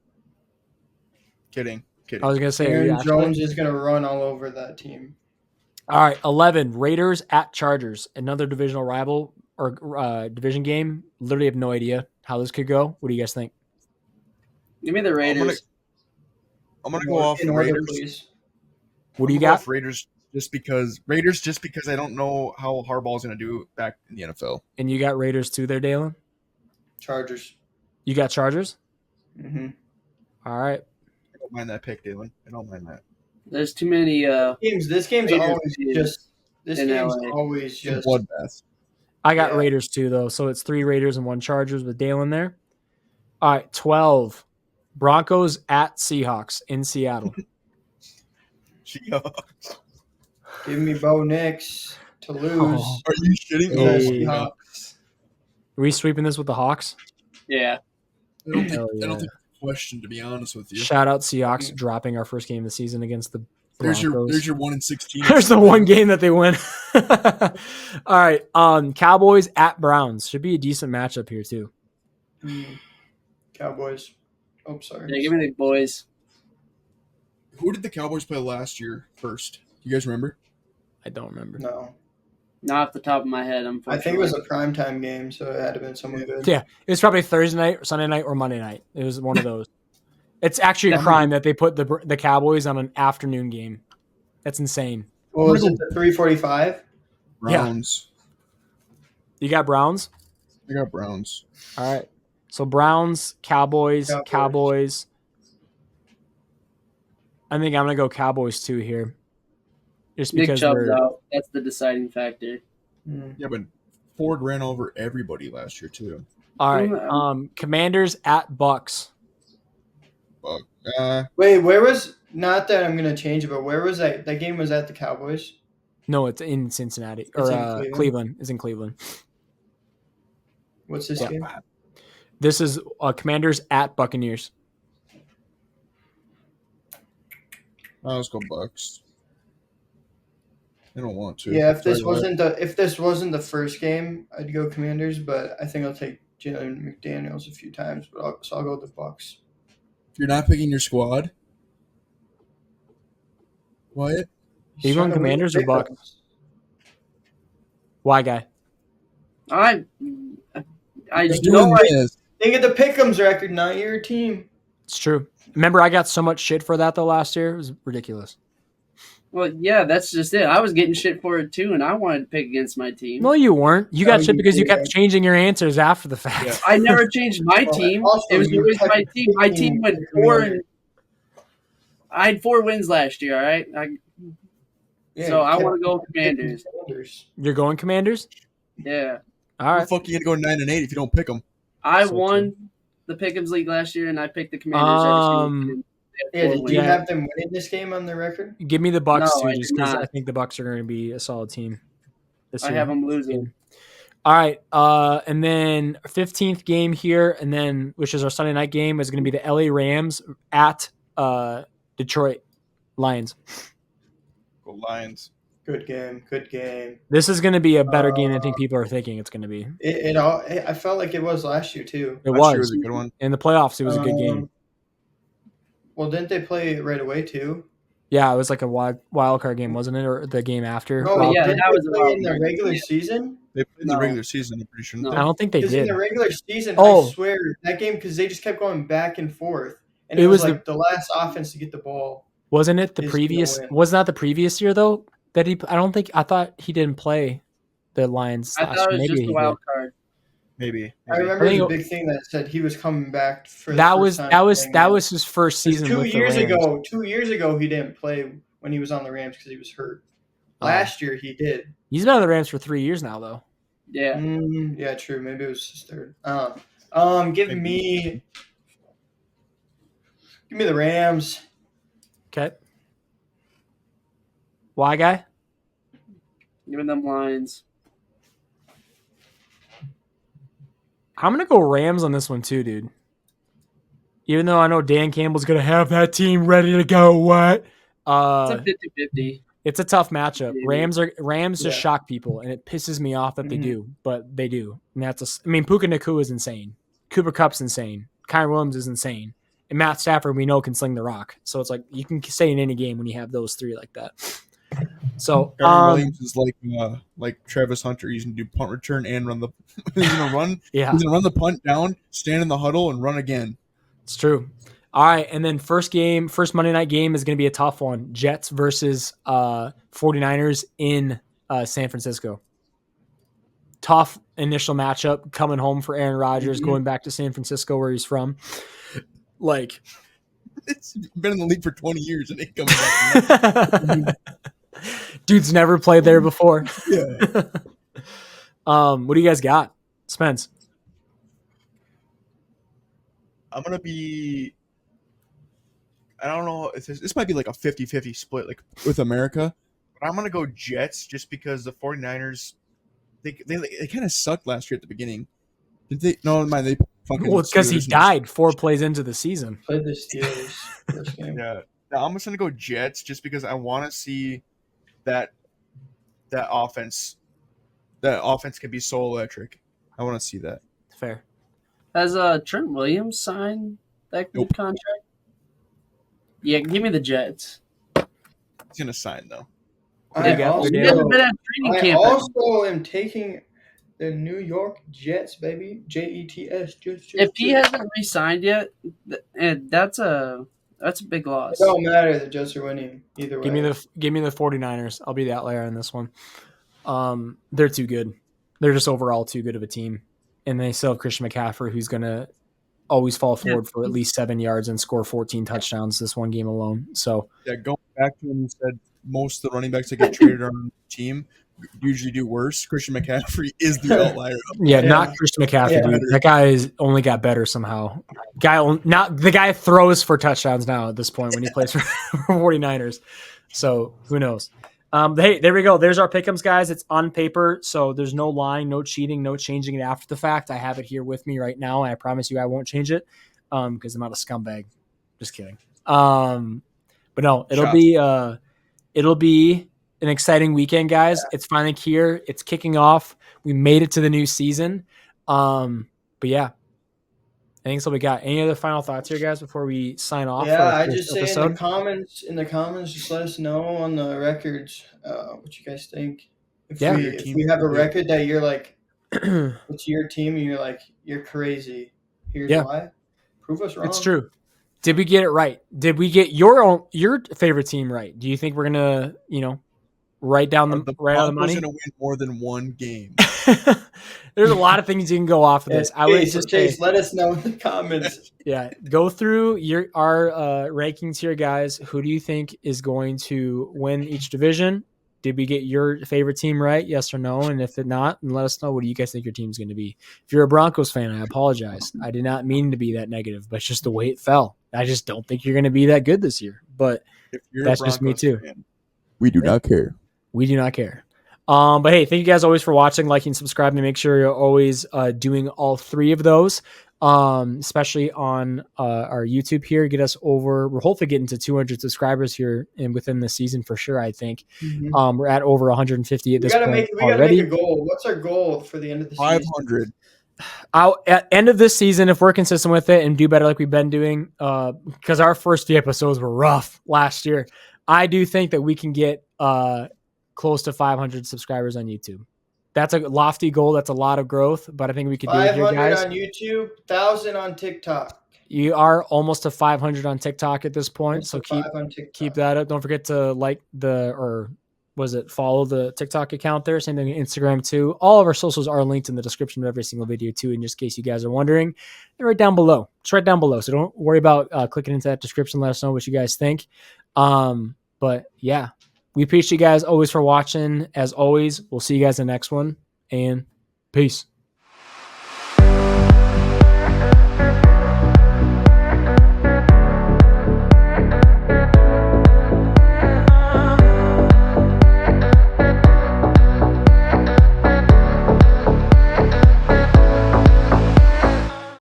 Kidding. I was gonna say, are you Aaron actually? Jones is going to run all over that team. All right, 11, Raiders at Chargers, another divisional rival or division game. Literally have no idea how this could go. What do you guys think? Give me the Raiders. I'm gonna go off In order, Raiders. please. What do you I'm gonna go got? off Raiders just because I don't know how Harbaugh's gonna do back in the NFL. And you got Raiders too there, Dalen? Chargers. You got Chargers? Mm-hmm. All right. I don't mind that pick, Dylan. I don't mind that. There's too many. This game's Raiders always teams just. This in game's LA. always It's a just. bloodbath. I got Yeah. Raiders too, though. So it's 3 Raiders and 1 Chargers with Dalen there. All right, 12, Broncos at Seahawks in Seattle. Give me Bo Nix to lose. Oh. Are you shitting? to Hey. the Oh my god. Seahawks. Are we sweeping this with the Hawks? Yeah. I don't think, Hell I don't yeah. think question, to be honest with you. Shout out Seahawks dropping our first game of the season against the There's Broncos. your 1-16. There's the one game that they win. All right. Cowboys at Browns. Should be a decent matchup here, too. Cowboys. Oh, sorry. Yeah, give me the boys. Who did the Cowboys play last year first? You guys remember? I don't remember. No. Not off the top of my head, I unfortunately. think it was a primetime game, so it had to have been someone good. Yeah. It was probably Thursday night, or Sunday night, or Monday night. It was one of those. It's actually a Definitely. crime that they put the Cowboys on an afternoon game. That's insane. What was it, the 3:45? Browns. You got Browns? I got Browns. All right. So Browns, Cowboys. Cowboys. I think I'm going to go Cowboys, too, here. Just Nick because Chubb's they're... out. That's the deciding factor. Yeah, but Ford ran over everybody last year too. All right. Commanders at Bucks. But Wait, where was Not that I'm gonna change it, but where was that? That game was at the Cowboys. No, it's in Cincinnati It's or in Cleveland. Cleveland. Is in Cleveland. What's this Yeah. game? This is Commanders at Buccaneers. Let's go Bucks. They don't want to. Yeah, if this Sorry, wasn't the first game, I'd go Commanders, but I think I'll take Jalen McDaniels a few times, but I'll go with the Bucks. if you're not picking your squad, Wyatt, Are you going Commanders or Bucks? Why, guy? I He's know doing I this. Think of the Pick'ems record, not your team. It's true. Remember, I got so much shit for that though last year. It was ridiculous. Well, yeah, that's just it. I was getting shit for it too, and I wanted to pick against my team. No, you weren't. You got No, shit you because you kept didn't. changing your answers after the fact. Yeah. I never changed my Well, team. also, It was you always kept my team. My picking team went the 4 Commanders. I had 4 wins last year. All right, Yeah, so you I kept want to go picking Commanders. Commanders. You're going Commanders? Yeah, All How the right. fuck you gonna go 9-8 if you don't pick them? I So won the Pick'ems League last year, and I picked the Commanders every single year. They Yeah, had 4 did you wins. Yeah. have them winning this game on the record? Give me the Bucks No, too, I just did because not. I think the Bucks are going to be a solid team this I year. have them losing. All right, and then 15th game here, and then which is our Sunday night game, is going to be the LA Rams at Detroit Lions. Go Lions. Good game. Good game. This is going to be a better game than I think people are thinking it's going to be. I felt like it was last year too. It Last year was was a good one. in the playoffs. It was a good game. Well, didn't they play right away too? Yeah, it was like a wild card game, wasn't it, or the game after? No, Wild yeah, card? didn't that was they a play wild in the card. regular season? They played No. the regular season, I'm pretty sure. No. I don't think they Because did. in the regular season, Oh. I swear that game because they just kept going back and forth, and It it was was like the last offense to get the ball. Wasn't it the is gonna previous? win. Wasn't that the previous year though? That he? I thought he didn't play the Lions I last thought it year. was Maybe just he a wild did. card. Maybe. I remember I it was a think big thing that said he was coming back for the That first was time that was playing that now. was his first 'Cause season 2 with years the Rams. ago. 2 years ago, he didn't play when he was on the Rams because he was hurt. Last year, he did. He's been on the Rams for 3 years now, though. Yeah. Yeah, true. Maybe it was his third. Give me the Rams. Okay. Why, guy? Giving them Lions. I'm gonna go Rams on this one too, dude. Even though I know Dan Campbell's gonna have that team ready to go. What? It's a 50-50. It's a tough matchup. Yeah. Rams just Yeah. shock people, and it pisses me off that they do, but they do. And I mean, Puka Nakua is insane. Cooper Kupp's insane. Kyron Williams is insane. And Matt Stafford, we know, can sling the rock. So it's like you can stay in any game when you have those three like that. So Kyron Williams is like Travis Hunter. He's gonna do punt return and run the. He's gonna run. yeah, He's gonna run the punt down, stand in the huddle, and run again. it's true. All right, and then first Monday night game is going to be a tough one. Jets versus 49ers in San Francisco. Tough initial matchup coming home for Aaron Rodgers, going back to San Francisco where he's from. Like, It's been in the league for 20 years and it comes back. dude's never played there before. Yeah. What do you guys got, Spence? I'm gonna be. I don't know if this might be like a 50-50 split, like with America, but I'm gonna go Jets just because the 49ers, they kind of sucked last year at the beginning. Did they? No, mind they fucking. Well, it's because he Steelers. died 4 plays into the season. Played the Steelers first game. Yeah, now I'm just gonna go Jets just because I want to see that offense. That offense can be so electric. I want to see that. Fair. Has Trent Williams signed that new Nope. contract? Yeah, give me the Jets. He's gonna sign though. I got also, the He hasn't been at training I camp. also am taking the New York Jets, baby. Jets. Jets. If he hasn't re-signed yet, and that's a big loss. It don't matter. The Jets are winning either way. Give me the 49ers. I'll be the outlier on this one. They're too good. They're just overall too good of a team. And they still have Christian McCaffrey, who's going to always fall forward for at least 7 yards and score 14 touchdowns this one game alone. So Yeah, going back to when you said most of the running backs that get traded on the team, usually do worse. Christian McCaffrey is the outlier. Yeah, Yeah. not Christian McCaffrey, Yeah. dude. That guy only got better somehow. Not the guy throws for touchdowns now at this point when he plays for 49ers. So who knows? Hey, there we go. There's our pick'ems, guys. It's on paper, so there's no lying, no cheating, no changing it after the fact. I have it here with me right now, and I promise you I won't change it because I'm not a scumbag. Just kidding. But no, it'll be an exciting weekend, guys. It's finally here. It's kicking off. We made it to the new season. But yeah, I think that's all we got. Any other final thoughts here, guys, before we sign off? Yeah, for our I first just say episode? in the comments, just let us know on the records what you guys think. If Yeah. we have a record that you're like, it's your team, and you're like, you're crazy. Here's Yeah. why. Prove us wrong. It's true. Did we get it right? Did we get your favorite team right? Do you think we're gonna, write down the right on the money? Going to win more than one game. There's a lot of things you can go off of this. I would just Chase, let us know in the comments. Yeah, go through our rankings here, guys. Who do you think is going to win each division? Did we get your favorite team right? Yes or no? And if not, then let us know. What do you guys think your team's going to be? If you're a Broncos fan, I apologize. I did not mean to be that negative, but it's just the way it fell. I just don't think you're going to be that good this year. But that's just me too. Fan, we do not care. We do not care. But hey, thank you guys always for watching, liking, subscribing, and make sure you're always doing all three of those, especially on our YouTube here. Get us over. We're hopefully getting to 200 subscribers here and within the season for sure, I think. Mm-hmm. We're at over 150 at this point we gotta already. make a goal. What's our goal for the end of the 500. At end of this season, if we're consistent with it and do better like we've been doing, because our first few episodes were rough last year, I do think that we can get close to 500 subscribers on YouTube. That's a lofty goal. That's a lot of growth, but I think we could do it here, guys. 500 on YouTube, 1,000 on TikTok. You are almost to 500 on TikTok at this point, so keep that up. Don't forget to follow the TikTok account there. Same thing on Instagram too. All of our socials are linked in the description of every single video too, in just case you guys are wondering. They're right down below. It's right down below, so don't worry about clicking into that description. Let us know what you guys think. But yeah, we appreciate you guys always for watching. As always, we'll see you guys in the next one, and peace.